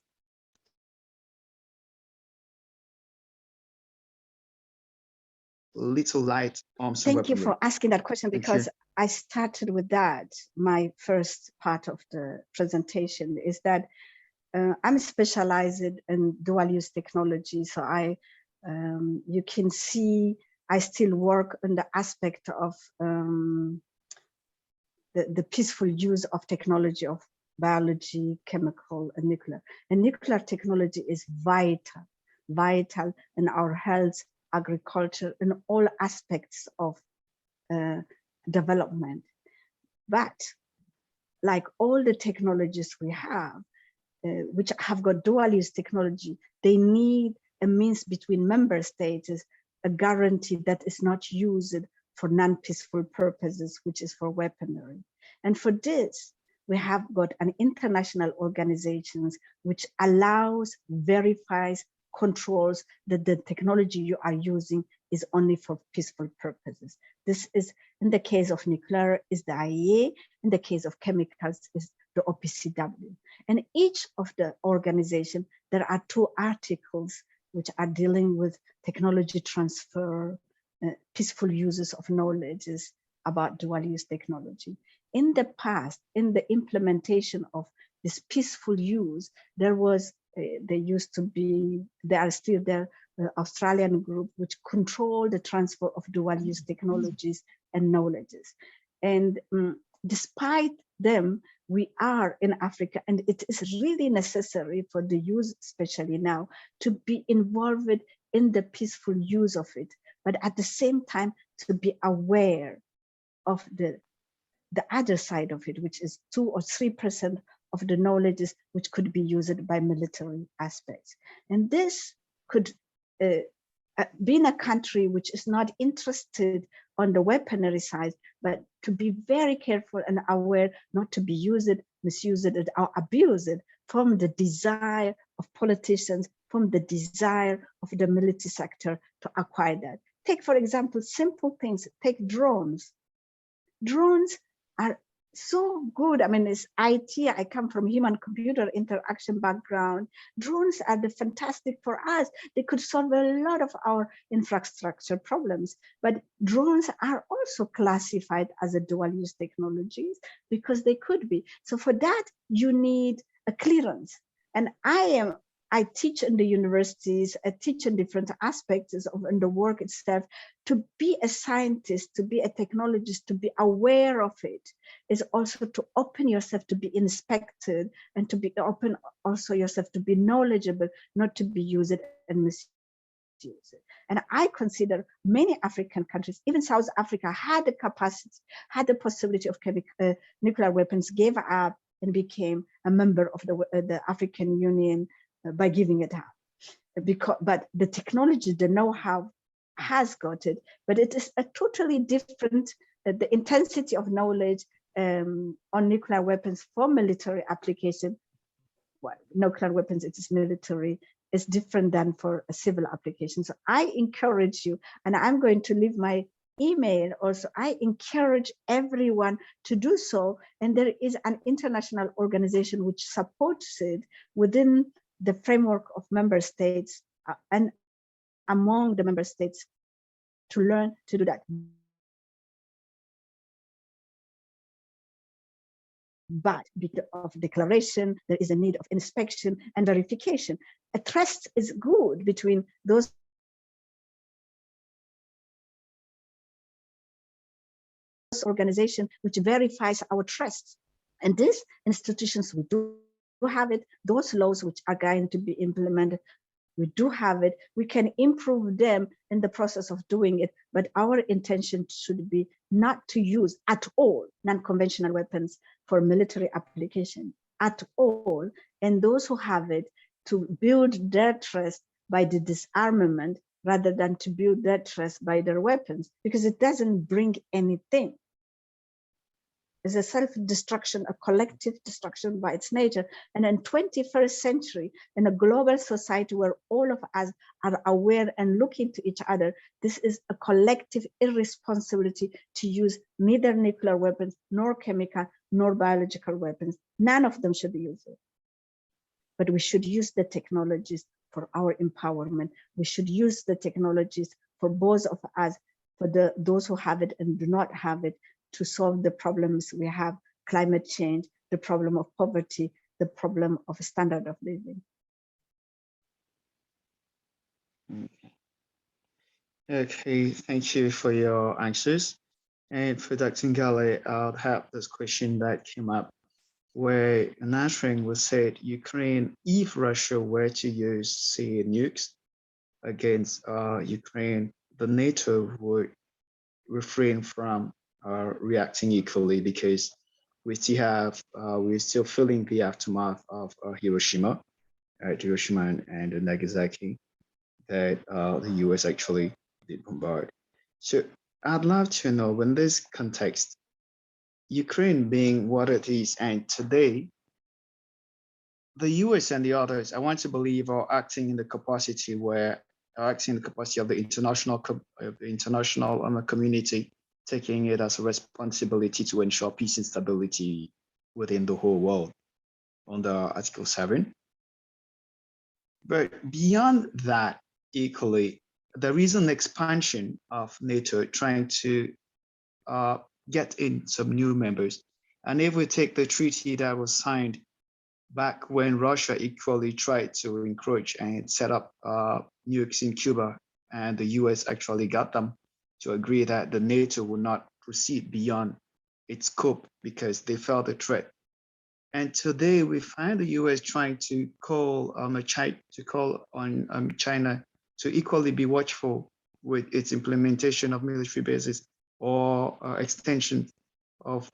little light arms and Thank you weaponry? for asking that question, Thank because you. I started with that. My first part of the presentation is that I'm specialized in dual use technology. So you can see I still work on the aspect of the peaceful use of technology of biology, chemical, and nuclear. And nuclear technology is vital in our health, agriculture, and all aspects of development. But like all the technologies we have, which have got dual use technology, they need a means between member states, a guarantee that is not used for non-peaceful purposes, which is for weaponry. And for this, we have got an international organizations which allows, verifies, controls that the technology you are using is only for peaceful purposes. This is, in the case of nuclear, is the IAEA, in the case of chemicals, is the OPCW. And each of the organization, there are 2 articles which are dealing with technology transfer, peaceful uses of knowledge about dual use technology. In the past, in the implementation of this peaceful use, there was, there used to be, there are still there, the Australian group which control the transfer of dual use technologies and knowledges. And despite them, we are in Africa, and it is really necessary for the youth, especially now, to be involved in the peaceful use of it, but at the same time to be aware of the other side of it, which is 2 or 3% of the knowledges which could be used by military aspects. And this could be in a country which is not interested on the weaponry side, but to be very careful and aware not to be used, misused, or abused from the desire of politicians, from the desire of the military sector to acquire that. Take, for example, simple things, take drones. Drones are so good. I mean, it's IT. I come from human-computer interaction background. Drones are fantastic for us. They could solve a lot of our infrastructure problems. But drones are also classified as a dual-use technologies because they could be. So for that, you need a clearance. And I teach in the universities, I teach in different aspects of in the work itself. To be a scientist, to be a technologist, to be aware of it is also to open yourself to be inspected and to be open also yourself to be knowledgeable, not to be used and misused. And I consider many African countries, even South Africa, had the capacity, had the possibility of nuclear weapons, gave up and became a member of the African Union by giving it up. But the technology, the know-how has got it, but it is a totally different, the intensity of knowledge on nuclear weapons for military application. Well, nuclear weapons, it is military, is different than for a civil application. So I encourage you, and I'm going to leave my email also. I encourage everyone to do so. And there is an international organization which supports it within the framework of member states and among the member states to learn to do that. But because of declaration, there is a need of inspection and verification. A trust is good between those organizations which verifies our trust. And these institutions, we do have it. Those laws which are going to be implemented, we do have it. We can improve them in the process of doing it, but our intention should be not to use at all non-conventional weapons for military application at all. And those who have it, to build their trust by the disarmament rather than to build their trust by their weapons, because it doesn't bring anything. It's a self-destruction, a collective destruction by its nature. And in 21st century, in a global society where all of us are aware and looking to each other, this is a collective irresponsibility to use neither nuclear weapons, nor chemical, nor biological weapons. None of them should be used. But we should use the technologies for our empowerment. We should use the technologies for both of us, for those who have it and do not have it, to solve the problems we have: climate change, the problem of poverty, the problem of standard of living. Okay, thank you for your answers. And for Dr. Ngalle, I'll have this question that came up where an answering was said, Ukraine, if Russia were to use, say, nukes against Ukraine, the NATO would refrain from reacting equally because we're still feeling the aftermath of Hiroshima and Nagasaki that the US actually did bombard. So I'd love to know, in this context, Ukraine being what it is, and today, the US and the others, I want to believe, are acting in the capacity of the international community, taking it as a responsibility to ensure peace and stability within the whole world under Article 7. But beyond that, equally, there is an expansion of NATO trying to get in some new members. And if we take the treaty that was signed back when Russia equally tried to encroach and set up nukes in Cuba, and the US actually got them to agree that the NATO would not proceed beyond its scope because they felt a threat. And today we find the US trying to call on China to equally be watchful with its implementation of military bases or extension of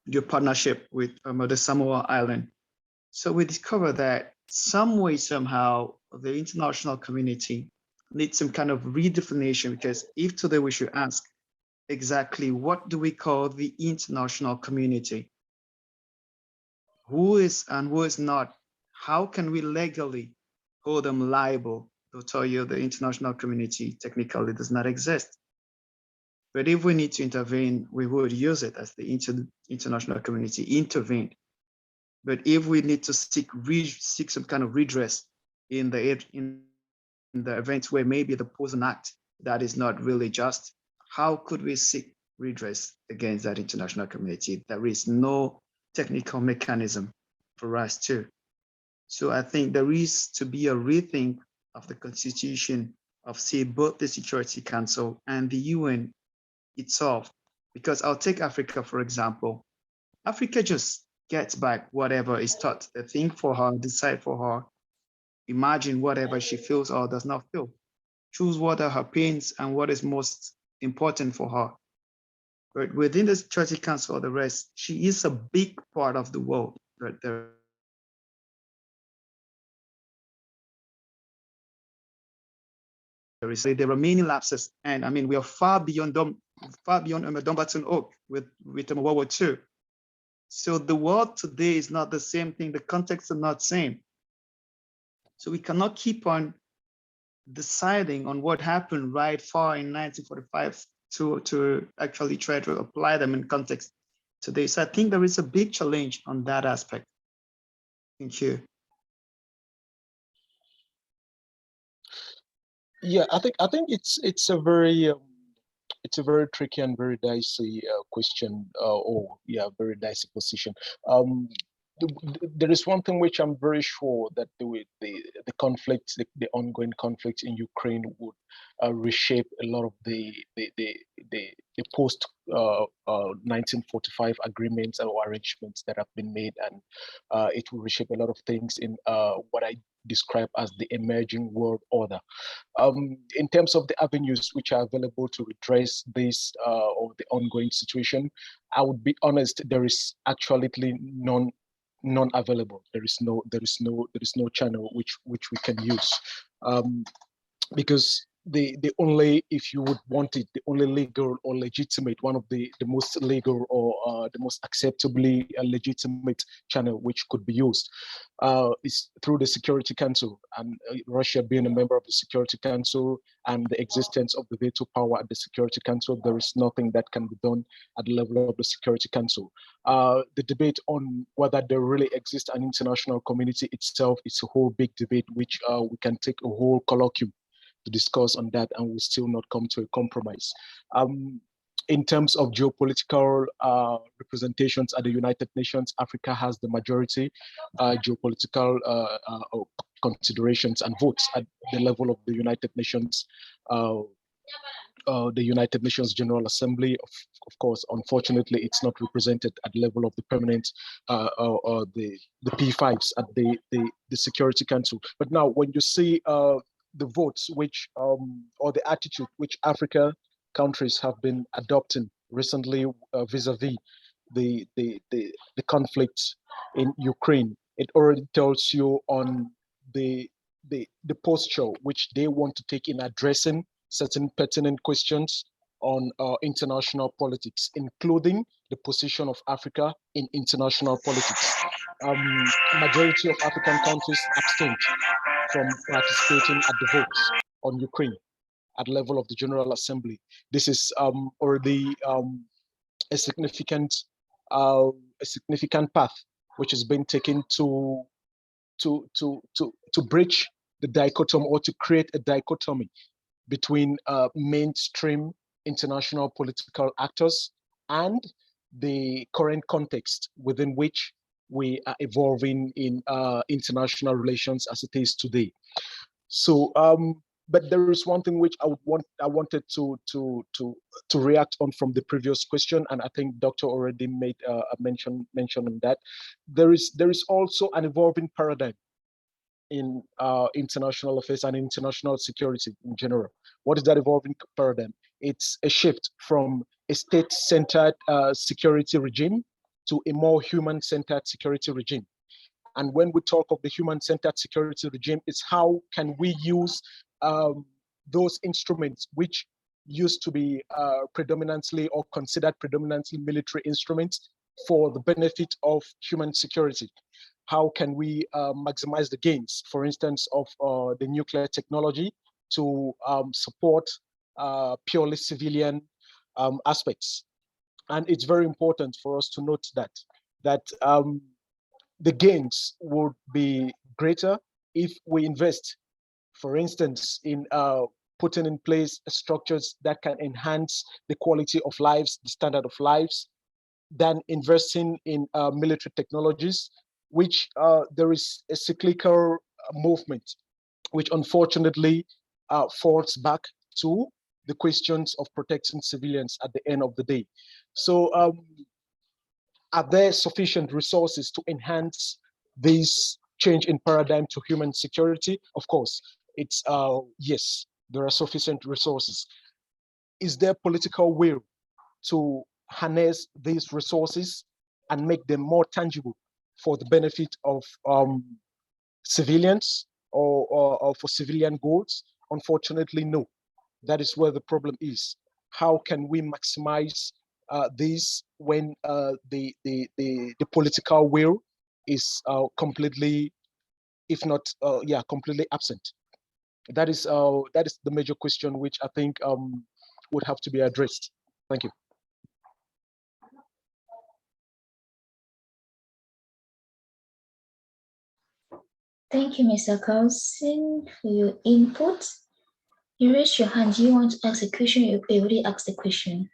your partnership with the Samoa Island. So we discover that some way, somehow, the international community needs some kind of redefinition, because if today we should ask exactly what do we call the international community? Who is and who is not? How can we legally hold them liable? To tell you the international community technically does not exist. But if we need to intervene, we would use it as the international community intervened. But if we need to seek some kind of redress in the events where maybe the Posen Act that is not really just, how could we seek redress against that international community? There is no technical mechanism for us to. So I think there is to be a rethink of the constitution of, say, both the Security Council and the UN itself. Because I'll take Africa, for example. Africa just gets back whatever is taught, a thing for her, decide for her, imagine whatever she feels or does not feel, choose what are her pains and what is most important for her. But within the Security Council or the rest, she is a big part of the world. But there There are many lapses, and I mean we are far beyond Dumbarton Oak with World War II. So the world today is not the same thing. The context are not the same. So we cannot keep on deciding on what happened right far in 1945 to actually try to apply them in context today. So I think there is a big challenge on that aspect. Thank you. Yeah, I think it's a very tricky and very dicey question, or yeah, very dicey position. There is one thing which I'm very sure that the conflict, the ongoing conflict in Ukraine would reshape a lot of the post 1945 agreements or arrangements that have been made, and it will reshape a lot of things in what I describe as the emerging world order. In terms of the avenues which are available to redress this or the ongoing situation, I would be honest, there is actually none available. There is no channel which we can use, because the only, if you would want it, the only legal or legitimate, one of the most legal or the most acceptably legitimate channel which could be used is through the Security Council, and Russia being a member of the Security Council and the existence of the veto power at the Security Council, there is nothing that can be done at the level of the Security Council. The debate on whether there really exists an international community itself is a whole big debate which we can take a whole colloquium to discuss on that, and we'll still not come to a compromise. In terms of geopolitical representations at the United Nations, Africa has the majority geopolitical considerations and votes at the level of the United Nations. The United Nations General Assembly, of course, unfortunately, it's not represented at the level of the permanent the P5s at the Security Council. But now, when you see the votes which or the attitude which Africa countries have been adopting recently vis-a-vis the conflict in Ukraine, it already tells you on the posture which they want to take in addressing certain pertinent questions on international politics, including the position of Africa in international politics. Majority of African countries abstained from participating at the votes on Ukraine at level of the General Assembly. This is already a significant path which has been taken to bridge the dichotomy, or to create a dichotomy between mainstream international political actors and the current context within which we are evolving in international relations as it is today. So, but there is one thing which I wanted to react on from the previous question, and I think Doctor already made a mention on that. There is also an evolving paradigm in international affairs and international security in general. What is that evolving paradigm? It's a shift from a state-centered security regime to a more human-centered security regime. And when we talk of the human-centered security regime, it's how can we use those instruments which used to be predominantly or considered predominantly military instruments for the benefit of human security. How can we maximize the gains, for instance, of the nuclear technology to support purely civilian aspects? And it's very important for us to note that the gains would be greater if we invest, for instance, in putting in place structures that can enhance the quality of lives, the standard of lives, than investing in military technologies, which there is a cyclical movement, which unfortunately falls back to the questions of protecting civilians at the end of the day. So are there sufficient resources to enhance this change in paradigm to human security? Of course, it's yes, there are sufficient resources. Is there political will to harness these resources and make them more tangible for the benefit of civilians or for civilian goals? Unfortunately, no. That is where the problem is. How can we maximize this when the political will is completely, if not, completely absent? That is the major question which I think would have to be addressed. Thank you. Thank you, Mr. Carlson, for your input. You raised your hand. Do you want to ask a question? You already asked the question.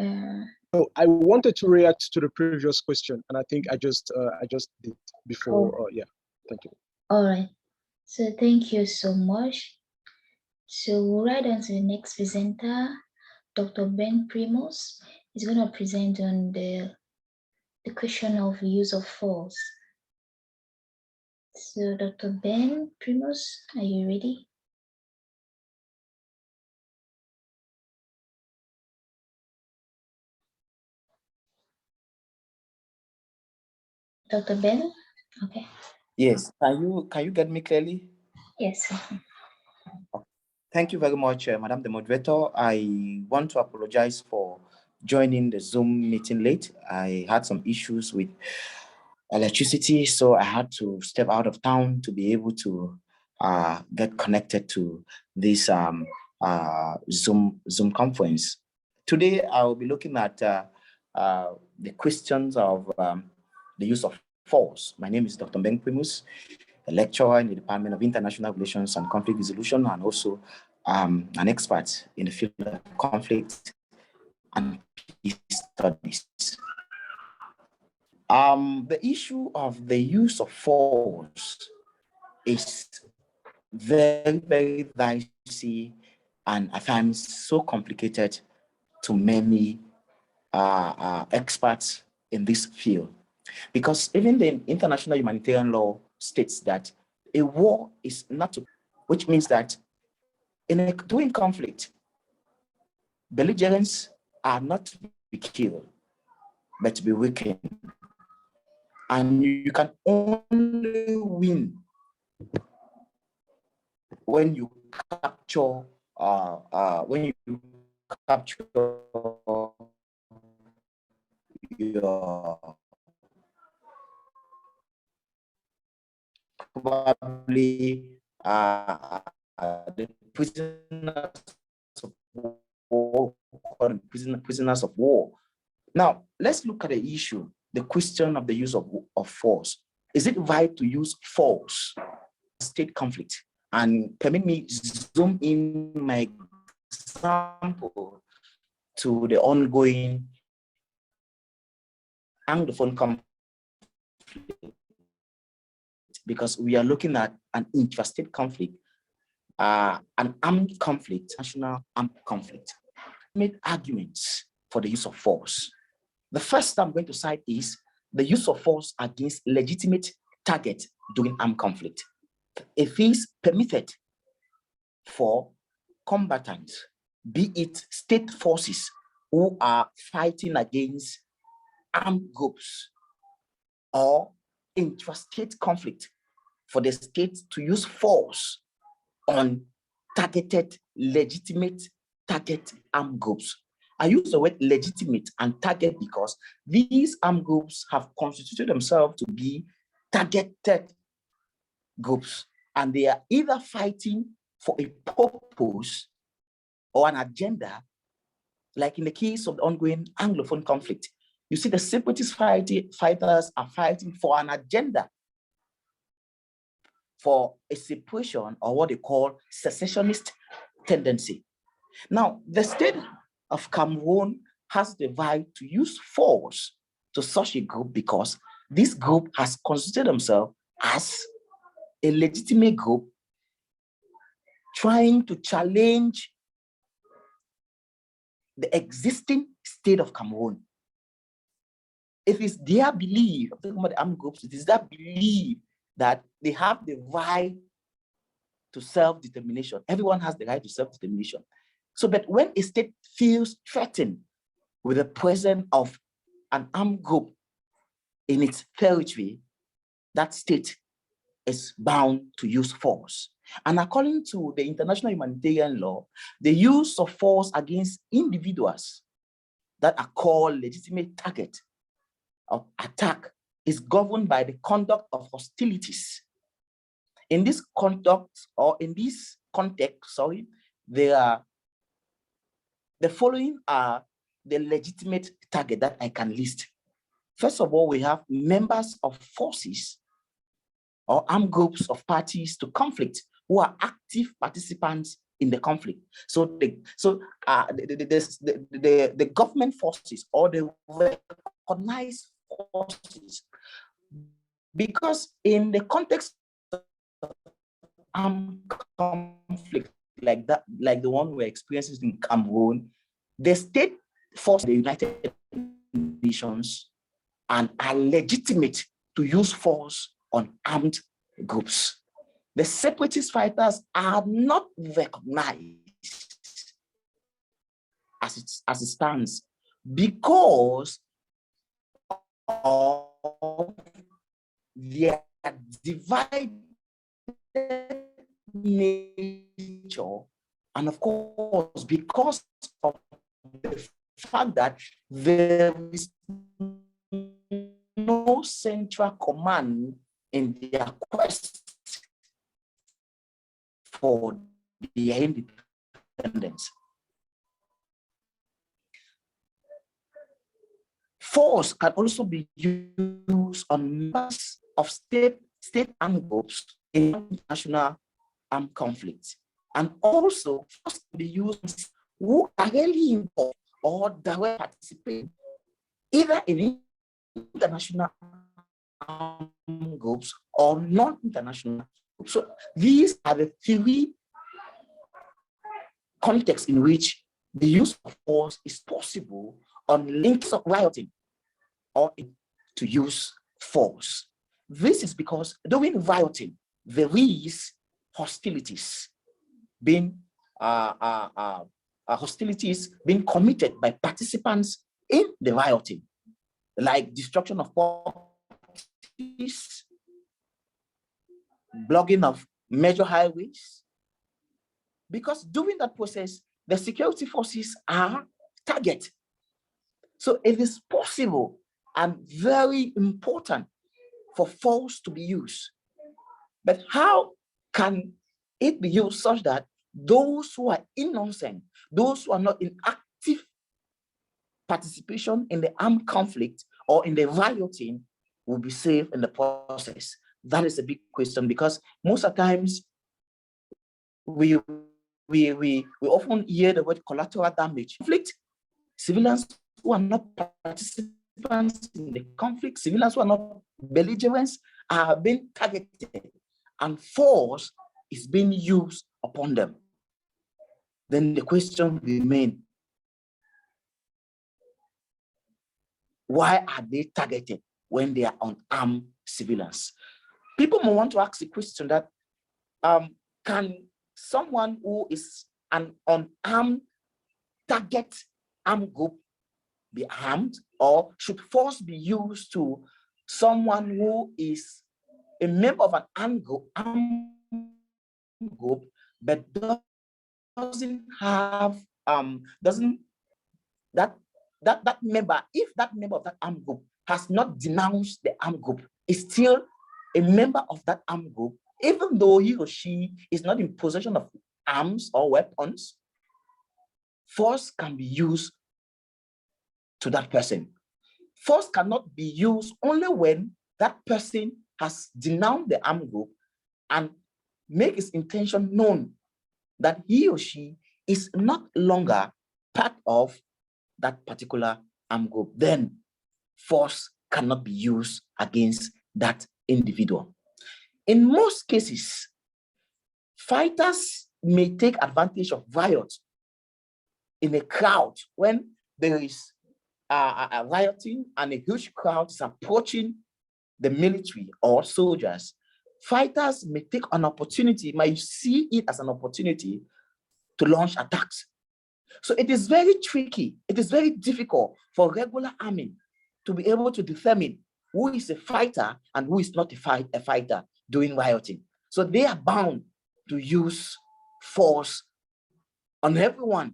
Oh, I wanted to react to the previous question, and I think I just did before. Yeah, thank you. All right. So thank you so much. So we'll right on to the next presenter, Dr. Ben Primus. He's going to present on the question of use of force. So Dr. Ben Primus, are you ready? Dr. Ben? Okay. Yes. Can you get me clearly? Yes. Thank you very much, Madam the Moderator. I want to apologize for joining the Zoom meeting late. I had some issues with electricity, so I had to step out of town to be able to get connected to this Zoom conference. Today, I will be looking at the questions of the use of force. My name is Dr. Ben Primus, a lecturer in the Department of International Relations and Conflict Resolution, and also an expert in the field of conflict and peace studies. The issue of the use of force is very, very dicey and at times so complicated to many experts in this field. Because even the international humanitarian law states that a war is not to, which means that during conflict, belligerents are not to be killed, but to be weakened. And you can only win when you capture your probably the prisoners of war. Now, let's look at the issue, the question of the use of force. Is it right to use force in state conflict? And permit me zoom in my example to the ongoing Anglophone conflict, because we are looking at an intrastate conflict, an armed conflict, national armed conflict. Made arguments for the use of force. The first I'm going to cite is the use of force against legitimate targets during armed conflict. It is permitted for combatants, be it state forces who are fighting against armed groups, or intrastate conflict, for the state to use force on targeted, legitimate target armed groups. I use the word legitimate and target because these armed groups have constituted themselves to be targeted groups, and they are either fighting for a purpose or an agenda, like in the case of the ongoing Anglophone conflict. You see, the separatist fighters are fighting for an agenda, for a separation or what they call secessionist tendency. Now, the state of Cameroon has the right to use force to such a group because this group has constituted themselves as a legitimate group trying to challenge the existing state of Cameroon. It is their belief, I'm talking about the armed groups, it is their belief that they have the right to self-determination. Everyone has the right to self-determination. So, but when a state feels threatened with the presence of an armed group in its territory, that state is bound to use force. And according to the international humanitarian law, the use of force against individuals that are called legitimate target of attack is governed by the conduct of hostilities. In this conduct, or in this context, sorry, the following are the legitimate target that I can list. First of all, we have members of forces or armed groups of parties to conflict who are active participants in the conflict. So the government forces or the recognized forces, because in the context of armed conflict like that, like the one we're experiencing in Cameroon, the state force the United Nations and are legitimate to use force on armed groups. The separatist fighters are not recognized as it stands because of their divided nature, and of course because of the fact that there is no central command in their quest for their independence. Force can also be used on members of state armed groups in international armed conflicts, and also force can be used on who are really involved or directly participate either in international armed groups or non-international groups. So these are the three contexts in which the use of force is possible on links of rioting or to use force. This is because during rioting, there is hostilities being committed by participants in the rioting, like destruction of properties, blocking of major highways. Because during that process, the security forces are targeted. So it is possible and very important for force to be used. But how can it be used such that those who are innocent, those who are not in active participation in the armed conflict or in the rioting, will be safe in the process? That is a big question, because most of the times we often hear the word collateral damage. Conflict, civilians who are not participants in the conflict, civilians who are not belligerents, are being targeted and force is being used upon them. Then the question remains, why are they targeted when they are unarmed civilians? People may want to ask the question that, can someone who is an unarmed target armed group be armed, or should force be used to someone who is a member of an armed group but doesn't have that member, if that member of that armed group has not denounced the armed group, is still a member of that armed group, even though he or she is not in possession of arms or weapons? Force can be used to that person. Force cannot be used only when that person has denounced the armed group and make his intention known that he or she is not longer part of that particular armed group. Then force cannot be used against that individual. In most cases, fighters may take advantage of riots in a crowd when there is a rioting and a huge crowd is approaching the military or soldiers. Fighters may take an opportunity, might see it as an opportunity to launch attacks. So it is very tricky, it is very difficult for regular army to be able to determine who is a fighter and who is not a fighter doing rioting. So they are bound to use force on everyone.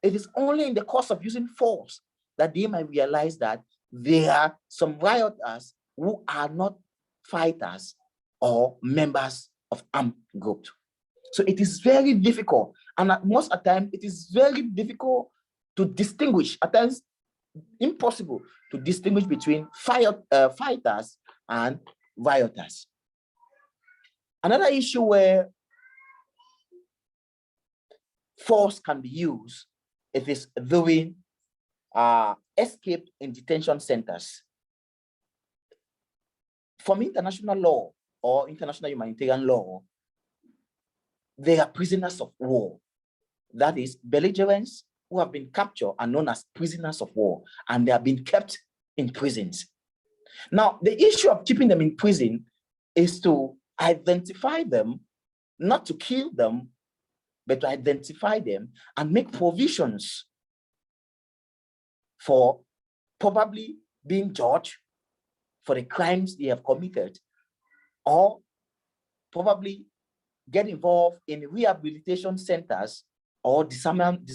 It is only in the course of using force that they might realize that there are some rioters who are not fighters or members of armed groups. So it is very difficult, and most of the time it is very difficult to distinguish, at times impossible to distinguish between fighters and rioters. Another issue where force can be used, it is during escape in detention centers. From international law or international humanitarian law, they are prisoners of war. That is, belligerents who have been captured are known as prisoners of war, and they have been kept in prisons. Now, the issue of keeping them in prison is to identify them, not to kill them, but to identify them and make provisions for probably being judged for the crimes they have committed, or probably get involved in rehabilitation centers or disarmament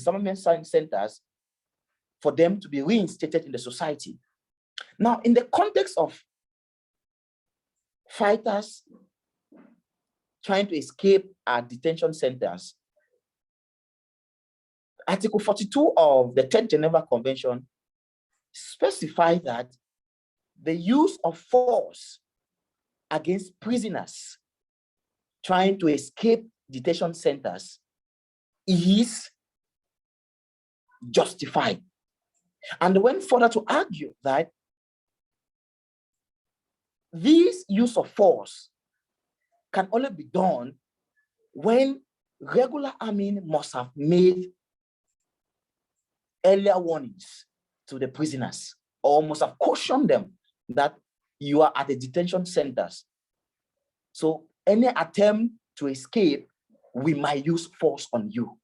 centers for them to be reinstated in the society. Now, in the context of fighters trying to escape our detention centers, Article 42 of the 10th Geneva Convention specifies that the use of force against prisoners trying to escape detention centers is justified. And went further to argue that this use of force can only be done when regular army must have made earlier warnings to the prisoners, or must have cautioned them that you are at the detention centers. So any attempt to escape, we might use force on you.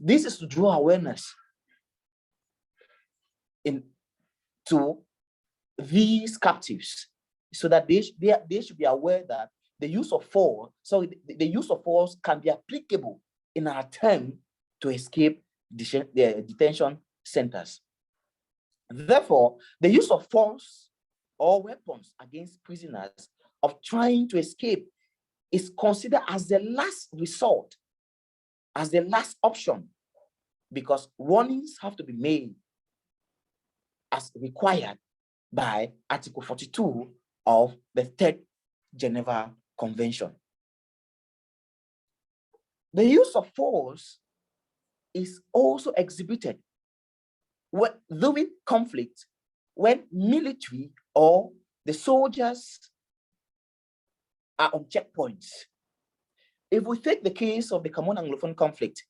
This is to draw awareness to these captives, so that they should be aware that the use of force, the use of force can be applicable in an attempt to escape the detention centers. Therefore, the use of force or weapons against prisoners of trying to escape is considered as the last resort, as the last option, because warnings have to be made as required by Article 42 of the 3rd Geneva Convention. The use of force is also exhibited during conflict, when military or the soldiers are on checkpoints. If we take the case of the Cameroon Anglophone conflict,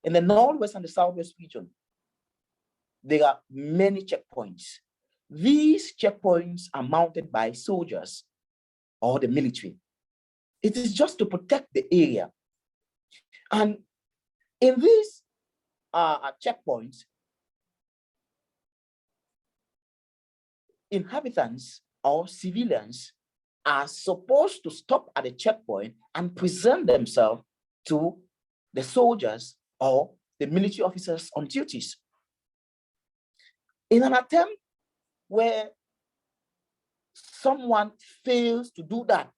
in the Northwest and the Southwest region, there are many checkpoints. These checkpoints are mounted by soldiers or the military. It is just to protect the area. And in these checkpoints, inhabitants or civilians are supposed to stop at the checkpoint and present themselves to the soldiers or the military officers on duties. In an attempt where someone fails to do that,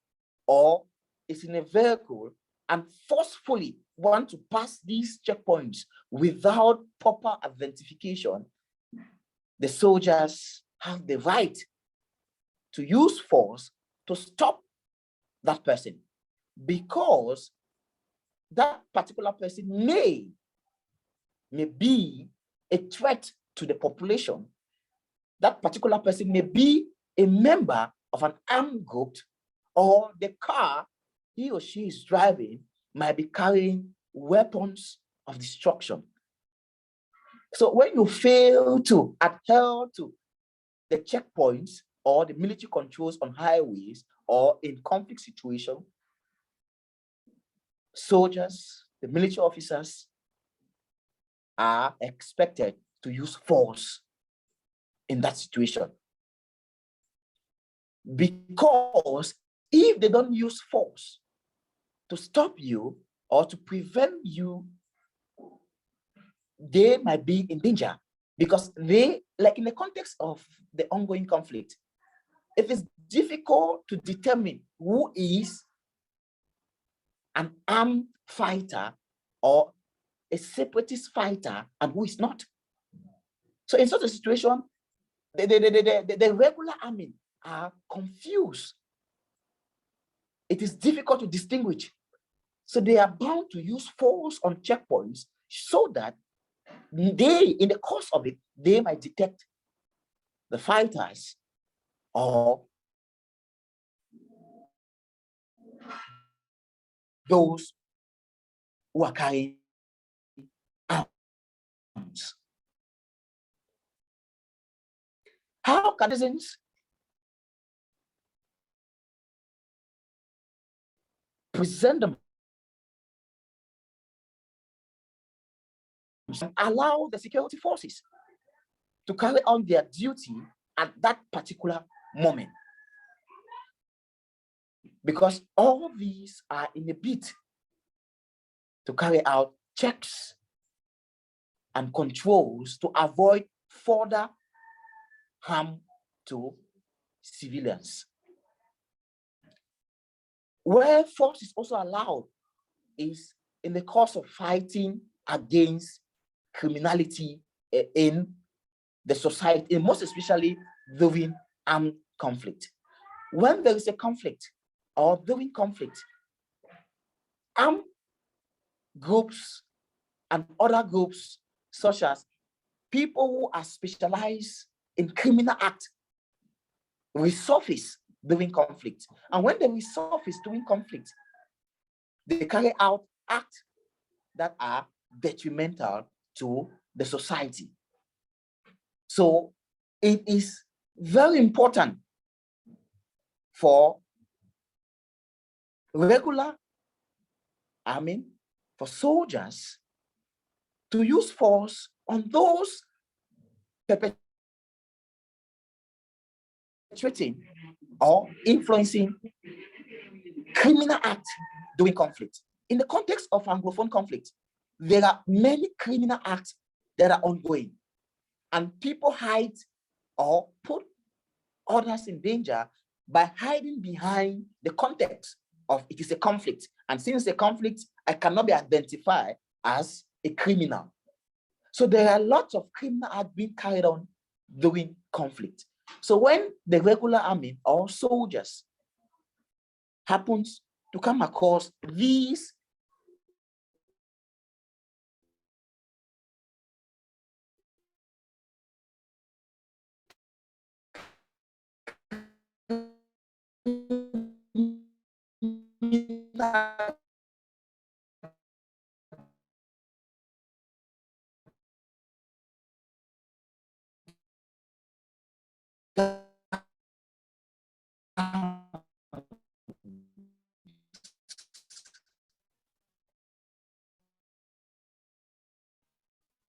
or is in a vehicle and forcefully want to pass these checkpoints without proper identification, the soldiers have the right to use force to stop that person, because that particular person may be a threat to the population. That particular person may be a member of an armed group, or the car he or she is driving might be carrying weapons of destruction. So when you fail to adhere to the checkpoints or the military controls on highways or in conflict situation, soldiers, the military officers are expected to use force in that situation. Because if they don't use force to stop you or to prevent you, they might be in danger, because they, like in the context of the ongoing conflict, if it's difficult to determine who is an armed fighter or a separatist fighter and who is not. So in such a situation, the regular army are confused. It is difficult to distinguish. So they are bound to use force on checkpoints so that they, in the course of it, they might detect the fighters or those who are carrying arms. How can citizens present them and allow the security forces to carry on their duty at that particular moment? Because all these are in a bid to carry out checks and controls to avoid further harm to civilians. Where force is also allowed is in the course of fighting against criminality in the society, and most especially during armed conflict. When there is a conflict or during conflict, armed groups and other groups, such as people who are specialized in criminal acts, resurface during conflict. And when they resurface during conflict, they carry out acts that are detrimental to the society. So it is very important for regular army, for soldiers, to use force on those perpetrating or influencing criminal acts during conflict. In the context of Anglophone conflict, there are many criminal acts that are ongoing, and people hide or put others in danger by hiding behind the context of it is a conflict. And since a conflict, I cannot be identified as a criminal. So there are lots of criminal acts being carried on during conflict. So when the regular army or soldiers happens to come across these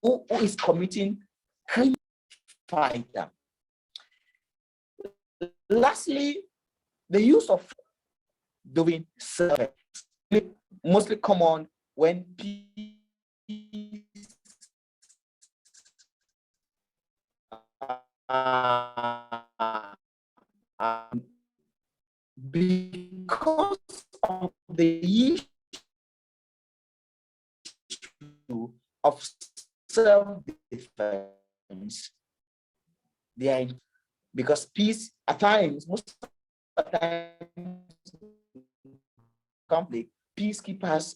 who is committing crime fighter. Lastly, the use of during service, mostly common when because of the issue of self-defense, they are because peace at times, most of the time, conflict, peacekeepers.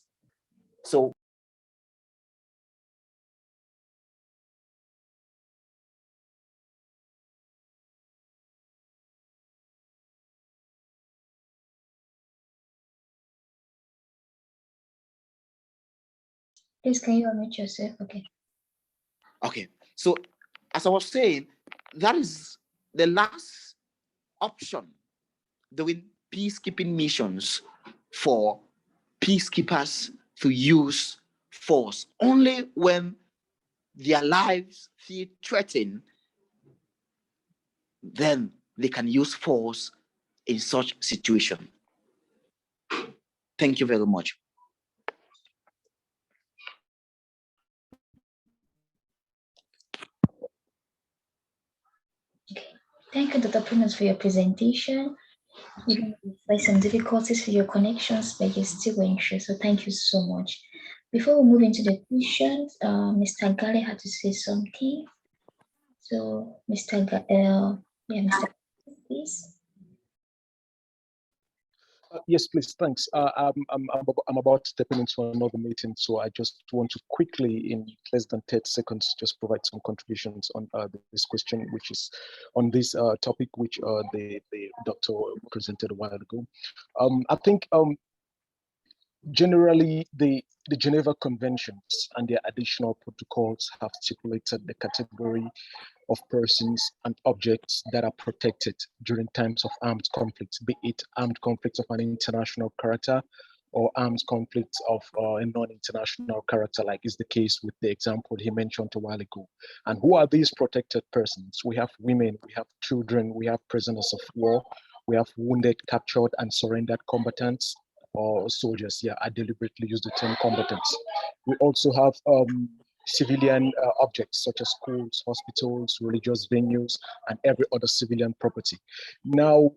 So Please, can you unmute yourself? Okay. So as I was saying, that is the last option doing peacekeeping missions for peacekeepers to use force. Only when their lives feel threatened, then they can use force in such situation. Thank you very much. Thank you, Dr. Prunus, for your presentation. Even with some difficulties with your connections, but you're still going through. So thank you so much. Before we move into the questions, Mr. Ngalle had to say something. So Mr. Mr. please. Yes, please. Thanks. I'm about stepping into another meeting, so I just want to quickly, in less than 30 seconds, just provide some contributions on this question, which is on this topic, which the doctor presented a while ago. I think generally the Geneva Conventions and their additional protocols have stipulated the category of persons and objects that are protected during times of armed conflict, be it armed conflicts of an international character or armed conflicts of a non-international character, like is the case with the example he mentioned a while ago. And who are these protected persons? We have women, we have children, we have prisoners of war, we have wounded, captured, and surrendered combatants or soldiers. Yeah, I deliberately use the term combatants. We also have civilian objects such as schools, hospitals, religious venues, and every other civilian property. Now,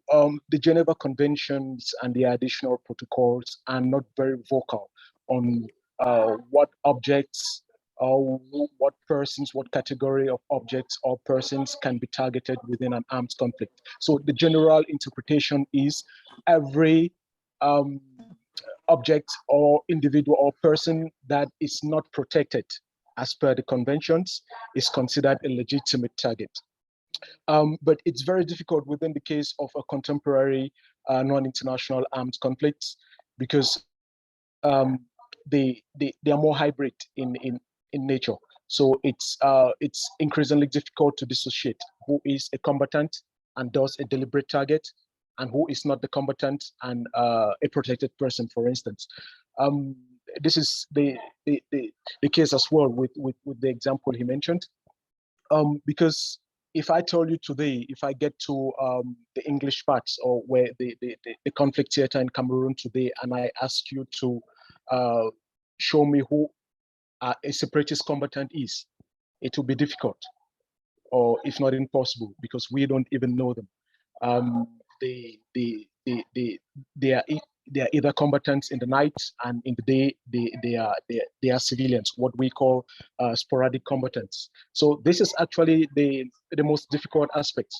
the Geneva Conventions and the additional protocols are not very vocal on what objects, what persons, what category of objects or persons can be targeted within an armed conflict. So the general interpretation is every object or individual or person that is not protected as per the conventions is considered a legitimate target. But it's very difficult within the case of a contemporary non-international armed conflicts because they are more hybrid in nature. So it's increasingly difficult to dissociate who is a combatant and thus a deliberate target, and who is not the combatant and a protected person, for instance. This is the case as well with the example he mentioned. Because if I tell you today, if I get to the English parts or where the conflict theater in Cameroon today, and I ask you to show me who a separatist combatant is, it will be difficult, or if not impossible, because we don't even know them. They are either combatants in the night, and in the day they are civilians, what we call sporadic combatants. So this is actually the most difficult aspect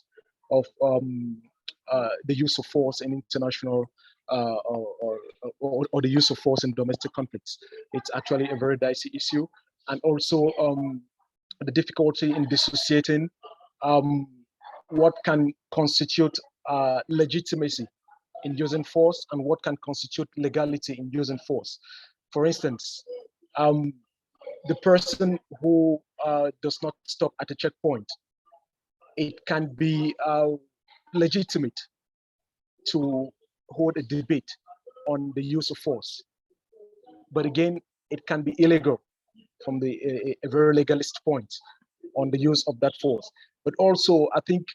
of the use of force in international or the use of force in domestic conflicts. It's actually a very dicey issue, and also the difficulty in dissociating what can constitute legitimacy in using force and what can constitute legality in using force. For instance, the person who does not stop at a checkpoint, it can be legitimate to hold a debate on the use of force. But again, it can be illegal from a very legalist point on the use of that force. But also, I think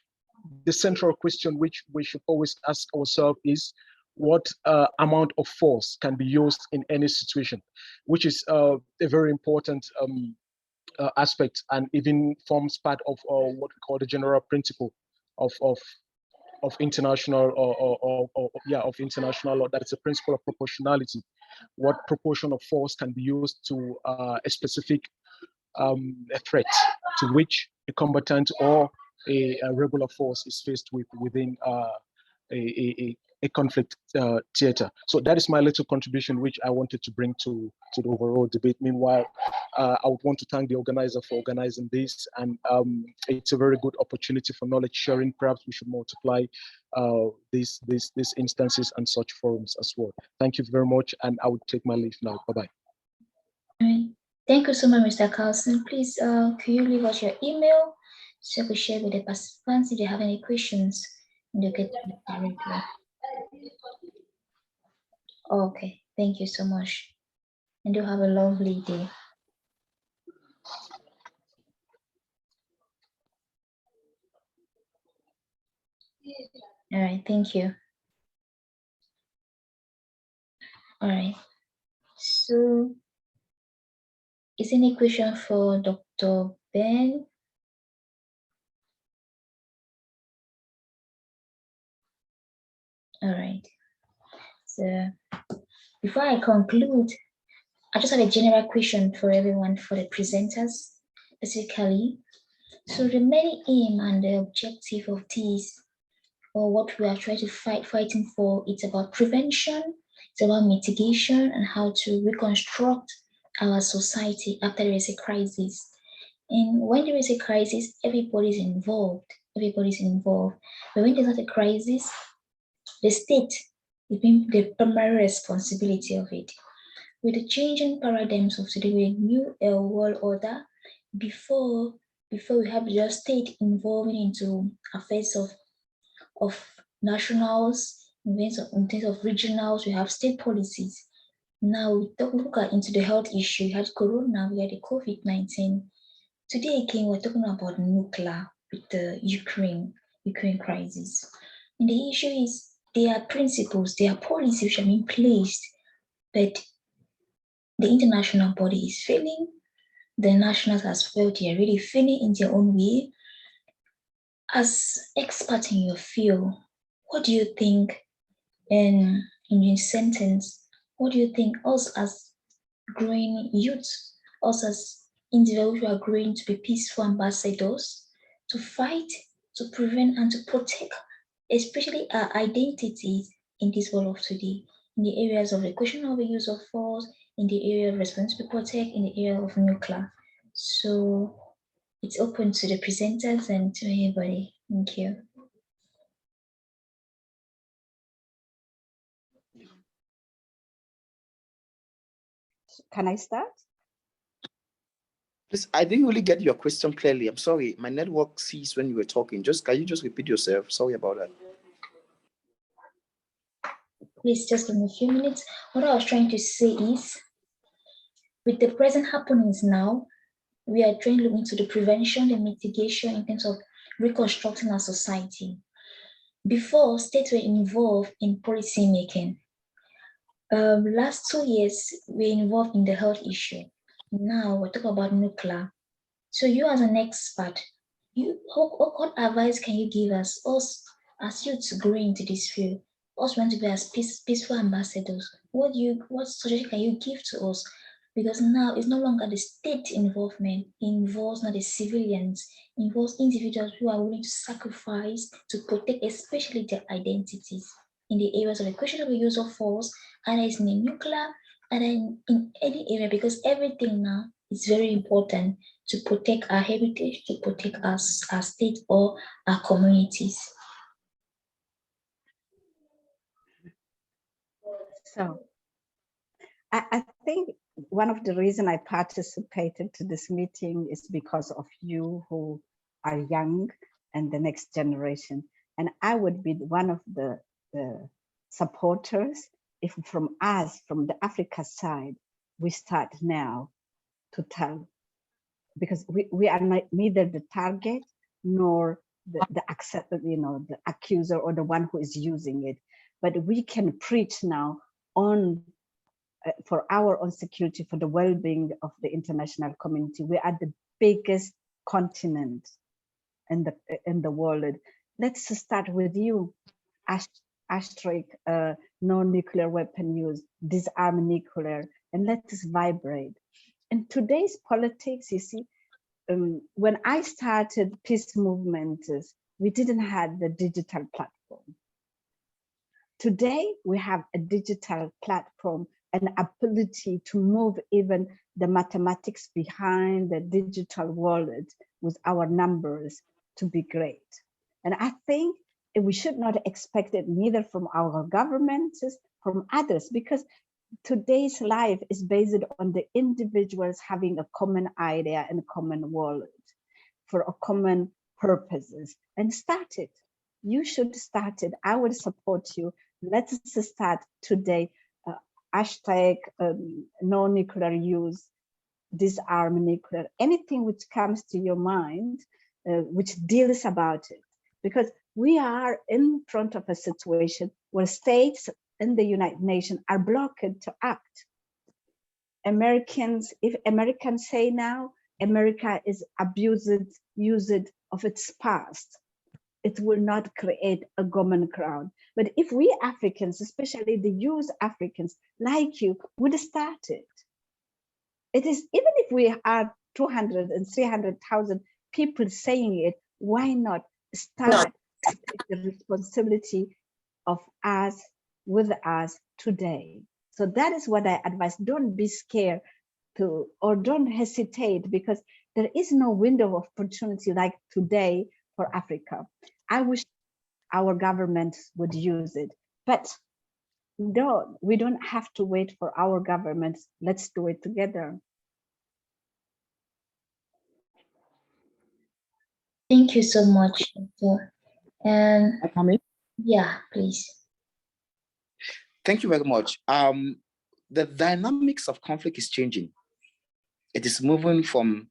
the central question which we should always ask ourselves is what amount of force can be used in any situation, which is a very important aspect, and even forms part of what we call the general principle of international of international law. That is a principle of proportionality. What proportion of force can be used to a specific a threat to which a combatant or a regular force is faced with within a conflict theater. So that is my little contribution, which I wanted to bring to the overall debate. Meanwhile, I would want to thank the organizer for organizing this, and it's a very good opportunity for knowledge sharing. Perhaps we should multiply these instances and such forums as well. Thank you very much, and I would take my leave now. Bye-bye. Thank you so much, Mr. Carlson. Please, could you leave us your email so we share with the participants if they have any questions and you get directly. Okay, thank you so much. And you have a lovely day. All right, thank you. All right. So, is any question for Dr. Ben? All right. So, before I conclude, I just have a general question for everyone, for the presenters, specifically. So, the main aim and the objective of this, or what we are trying to fighting for, it's about prevention, it's about mitigation, and how to reconstruct our society after there is a crisis. And when there is a crisis, everybody's involved. Everybody's involved. But when there's not a crisis, the state is being the primary responsibility of it. With the changing paradigms of today, with new world order, before we have just state involving into affairs of nationals, in terms of regionals, we have state policies. Now we look at into the health issue. We had Corona, we had the COVID-19. Today again, we're talking about nuclear with the Ukraine crisis. And the issue is there are principles, there are policies which have been placed, but the international body is failing. The nationals as well, they are really failing in their own way. As expert in your field, what do you think, in your sentence, what do you think us as growing youth, us as individuals who are growing to be peaceful ambassadors, to fight, to prevent, and to protect, especially our identities in this world of today, in the areas of the question of the use of force, in the area of responsibility to protect, in the area of nuclear. So it's open to the presenters and to anybody. Thank you. Can I start? Please, I didn't really get your question clearly. I'm sorry. My network ceased when you were talking. Can you just repeat yourself? Sorry about that. Please just give me a few minutes. What I was trying to say is, with the present happenings now, we are trying to look into the prevention, the mitigation in terms of reconstructing our society. Before, states were involved in policy making. Last 2 years, we're involved in the health issue. Now we're talking about nuclear. So you as an expert, what advice can you give us as youths growing into this field? Us want to be as peaceful ambassadors. What suggestion can you give to us? Because now it's no longer the state involvement, it involves now the civilians, it involves individuals who are willing to sacrifice to protect especially their identities in the areas of the question of the use of force, either it's in the nuclear, and in any area, because everything now is very important to protect our heritage, to protect our state or our communities. So I think one of the reasons I participated to this meeting is because of you who are young and the next generation. And I would be one of the supporters if from the Africa side, we start now to tell, because we are neither the target nor the accuser or the one who is using it, but we can preach now on for our own security, for the well-being of the international community. We are the biggest continent in the world. Let's start with you, Ashtray, no nuclear weapon use, disarm nuclear, and let us vibrate. In today's politics, you see, when I started peace movements, we didn't have the digital platform. Today, we have a digital platform and ability to move even the mathematics behind the digital world with our numbers to be great. And I think we should not expect it neither from our governments, from others, because today's life is based on the individuals having a common idea and a common world for a common purposes, and start it. You should start it. I will support you. Let's start today. Hashtag no nuclear use, disarm nuclear, anything which comes to your mind, which deals about it. Because we are in front of a situation where states in the United Nations are blocked to act. If Americans say now, America is used of its past, it will not create a common ground. But if we Africans, especially the youth Africans like you, would start it, it is, even if we are 200 and 300,000 people saying it, why not start the responsibility of us, with us today? So that is what I advise. Don't be scared to, or don't hesitate, because there is no window of opportunity like today for Africa. I wish our governments would use it, but we don't have to wait for our governments. Let's do it together. Thank you so much, Doctor. And yeah, please. Thank you very much. The dynamics of conflict is changing. It is moving from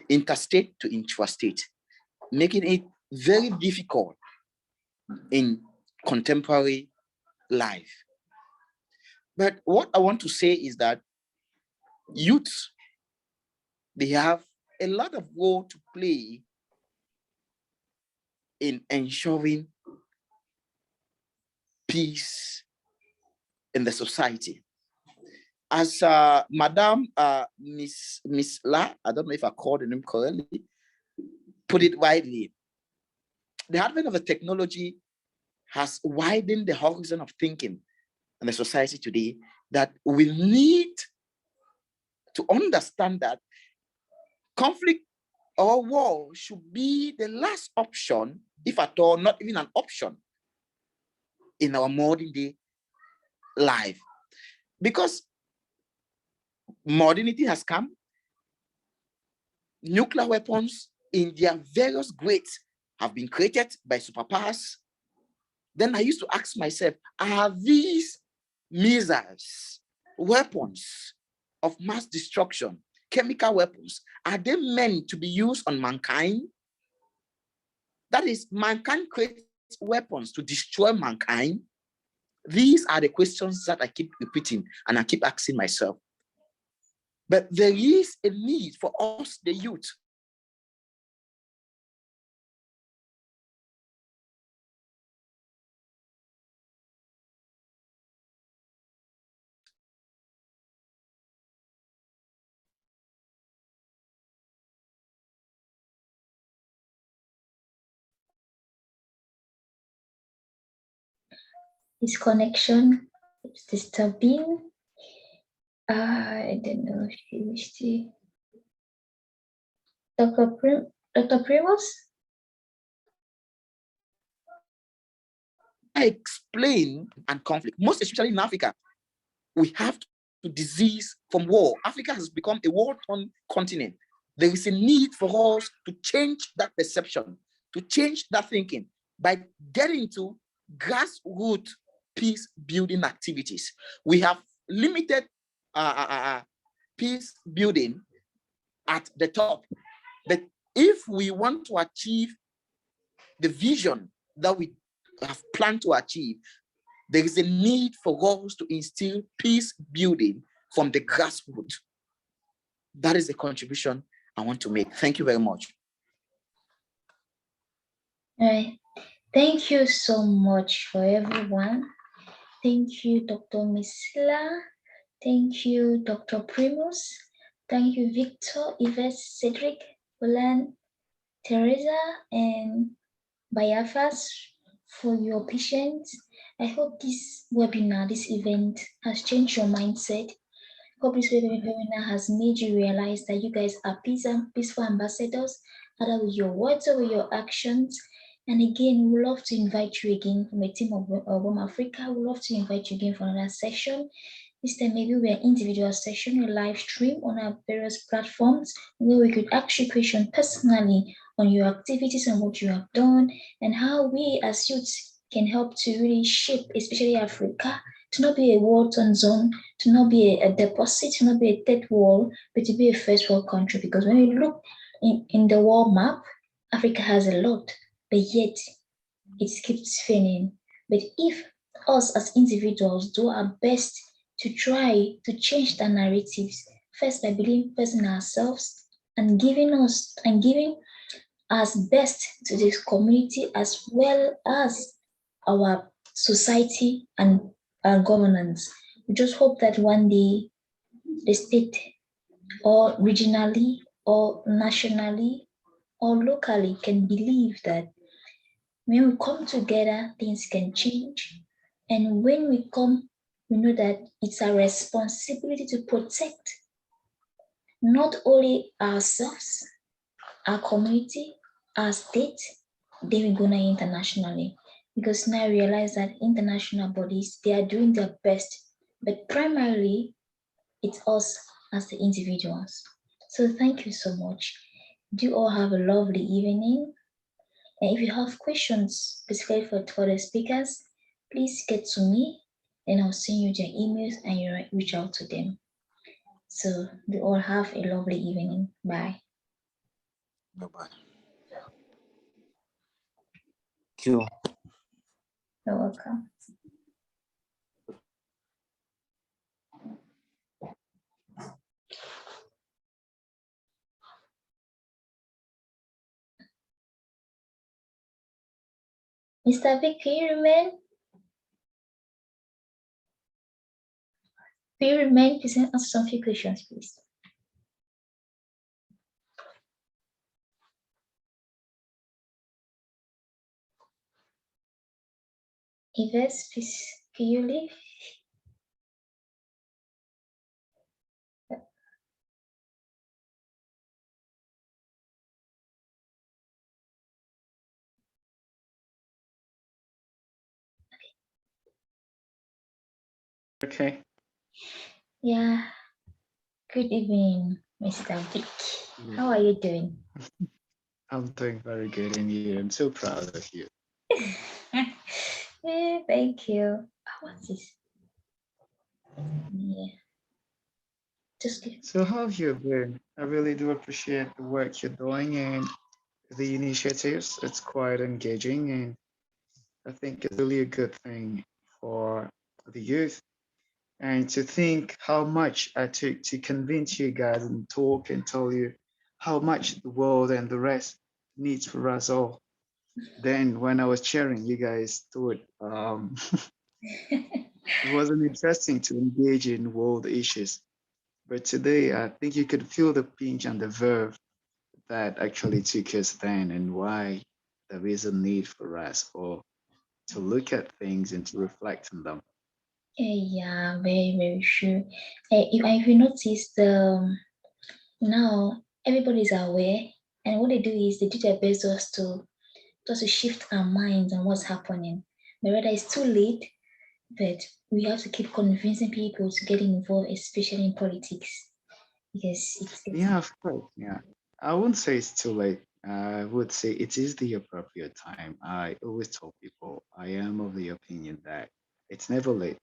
interstate to intrastate, making it very difficult in contemporary life. But what I want to say is that youth, they have a lot of role to play in ensuring peace in the society. As Madam Miss La, I don't know if I called the name correctly, put it widely, the advent of the technology has widened the horizon of thinking in the society today, that we need to understand that conflict or war should be the last option, if at all, not even an option in our modern day life. Because modernity has come, nuclear weapons in their various grades have been created by superpowers. Then I used to ask myself, are these missiles, weapons of mass destruction, chemical weapons, are they meant to be used on mankind? That is, mankind creates weapons to destroy mankind. These are the questions that I keep repeating and I keep asking myself. But there is a need for us, the youth, His connection is disturbing. I don't know if you wish to. Dr. Primus? I explain and conflict, most especially in Africa. We have to disease from war. Africa has become a war-torn continent. There is a need for us to change that perception, to change that thinking by getting to grassroots peace building activities. We have limited peace building at the top, but if we want to achieve the vision that we have planned to achieve, there is a need for us to instill peace building from the grassroots. That is the contribution I want to make. Thank you very much. All right. Thank you so much for everyone. Thank you, Dr. Misla. Thank you, Dr. Primus. Thank you, Victor, Yves, Cedric, Bolan, Teresa, and Bayafas for your patience. I hope this webinar, this event has changed your mindset. Hope this webinar has made you realize that you guys are peaceful ambassadors, either with your words or with your actions. And again, we would love to invite you again from a team of Wem Afrika. We would love to invite you again for another session. This time, maybe we're individual session, a live stream on our various platforms where we could ask you questions personally on your activities and what you have done and how we as youths can help to really shape, especially Africa, to not be a war-torn zone, to not be a deposit, to not be a third world, but to be a first world country. Because when you look in the world map, Africa has a lot, but yet it keeps failing. But if us as individuals do our best to try to change the narratives, first by believing first in ourselves and giving us best to this community as well as our society and our governance. We just hope that one day the state or regionally or nationally or locally can believe that when we come together, things can change. And when we come, we know that it's our responsibility to protect not only ourselves, our community, our state, then we're gonna internationally. Because now I realize that international bodies, they are doing their best, but primarily it's us as the individuals. So thank you so much. Do all have a lovely evening. And if you have questions specifically for the speakers, please get to me and I'll send you their emails and you reach out to them. So they all have a lovely evening. Bye. Bye-bye. Thank you. You're welcome. Mr. Vic, can you remain? Can you remain? Please answer some few questions, please. Yves, please, can you leave? Okay. Yeah. Good evening, Mr. Vic. How are you doing? I'm doing very good, and you. I'm so proud of you. Yeah, thank you. What's this? Yeah. Just give. So how have you been? I really do appreciate the work you're doing and the initiatives. It's quite engaging, and I think it's really a good thing for the youth. And to think how much I took to convince you guys and talk and tell you how much the world and the rest needs for us all. Then when I was sharing, you guys thought it wasn't interesting to engage in world issues. But today, I think you could feel the pinch and the verve that actually took us then and why there is a need for us all to look at things and to reflect on them. Yeah, very, very true. If you notice, now everybody's aware, and what they do is they do their best just to shift our minds on what's happening. But rather, it's too late. But we have to keep convincing people to get involved, especially in politics, because it's Yeah, of course. Yeah. I wouldn't say it's too late. I would say it is the appropriate time. I always tell people I am of the opinion that it's never late.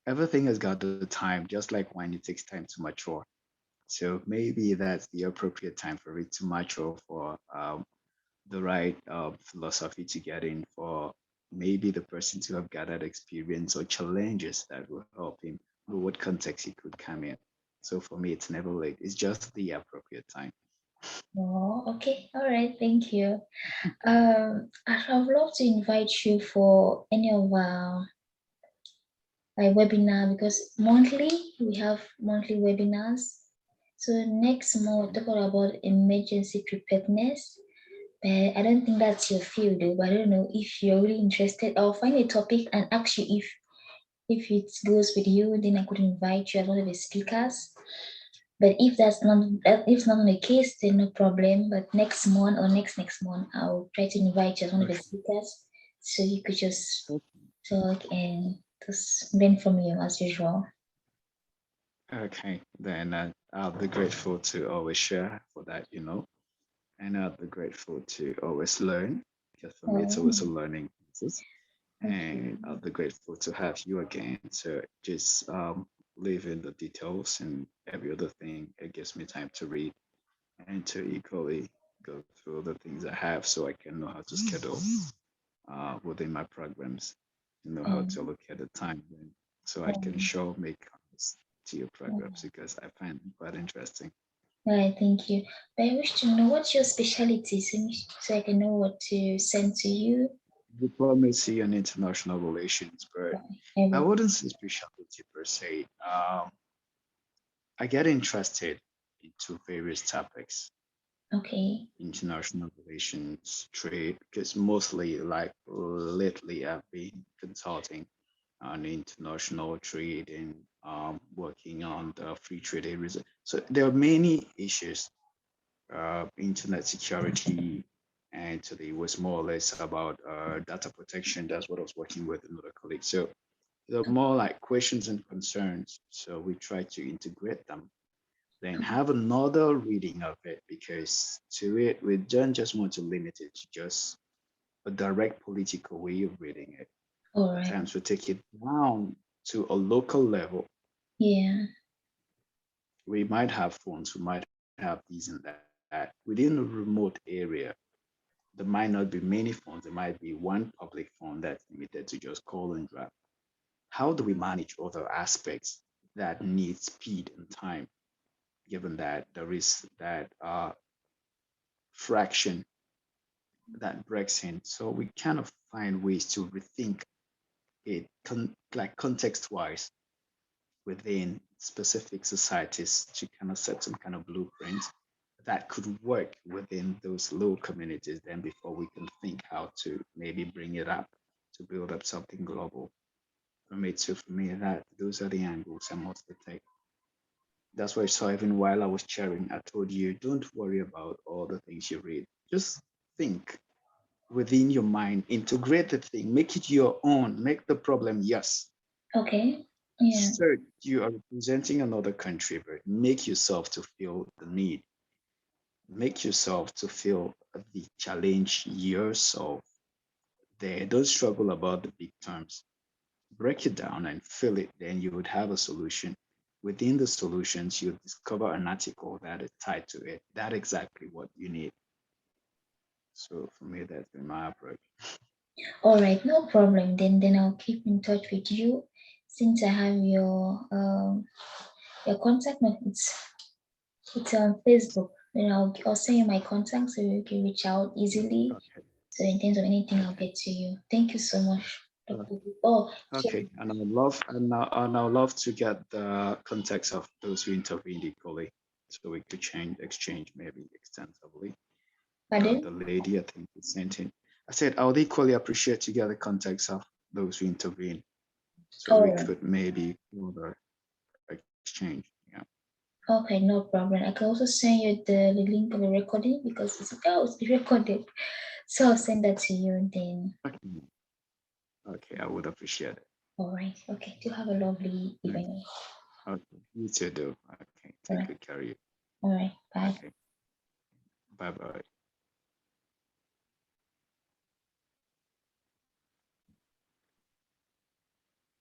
Everything has got the time, just like wine, it takes time to mature. So maybe that's the appropriate time for it to mature for the right philosophy to get in, for maybe the person to have gathered experience or challenges that will help him know what context he could come in. So for me, it's never late. It's just the appropriate time. oh, okay, all right, thank you. I would love to invite you for any of our webinar because monthly we have monthly webinars. So next month we'll talk about emergency preparedness. But I don't think that's your field, though. But I don't know if you're really interested. I'll find a topic and ask you if it goes with you. Then I could invite you as one of the speakers. But if not the case, then no problem. But next month or next month, I'll try to invite you as one of the speakers, so you could just talk and just learn from you as usual. Okay, then I'll be grateful to always share for that, and I'll be grateful to always learn because for me it's always a learning process. And I'll be grateful to have you again. So just leave in the details and every other thing. It gives me time to read and to equally go through the things I have so I can know how to schedule within my programs. to know how to allocate the time then, so I can make comments to your programs because I find them quite interesting. All right, thank you. But I wish to know what's your specialty so I can know what to send to you. Diplomacy and international relations, but I wouldn't say specialty per se. I get interested into various topics. Okay. International relations, trade, because mostly like lately I've been consulting on international trade and working on the free trade areas. So there are many issues, internet security, and today was more or less about data protection. That's what I was working with another colleague. So they're more like questions and concerns. So we try to integrate them, then have another reading of it, because to it, we don't just want to limit it to just a direct political way of reading it. All right. Sometimes we take it down to a local level. Yeah. We might have phones, we might have these and that. Within a remote area, there might not be many phones. There might be one public phone that's limited to just call and drop. How do we manage other aspects that need speed and time, given that there is that fraction that breaks in? So we kind of find ways to rethink it like context-wise within specific societies to kind of set some kind of blueprint that could work within those low communities then before we can think how to maybe bring it up to build up something global. For me, that those are the angles I mostly take. That's why, so even while I was sharing, I told you, don't worry about all the things you read. Just think within your mind, integrate the thing, make it your own, make the problem yours. Okay. Yeah. So you are representing another country, but make yourself to feel the need. Make yourself to feel the challenge yourself there. Don't struggle about the big terms. Break it down and feel it, then you would have a solution. Within the solutions, you discover an article that is tied to it. That's exactly what you need. So for me, that's been my approach. All right, no problem. Then I'll keep in touch with you since I have your contact. No, it's on Facebook. Then I'll send you my contact so you can reach out easily. Okay. So in terms of anything, I'll get to you. Thank you so much. Oh, okay. And I would love to get the context of those who intervened equally, so we could exchange maybe extensively. The lady, I think, is sent in. I said I would equally appreciate to get the context of those who intervened, so we could maybe further exchange. Yeah. Okay, no problem. I can also send you the link of the recording because it's recorded. So I'll send that to you then. Okay, I would appreciate it. All right. Okay. Do have a lovely evening. Okay, you too, do. Okay, take good care of you. All right. Bye. Okay. Bye-bye.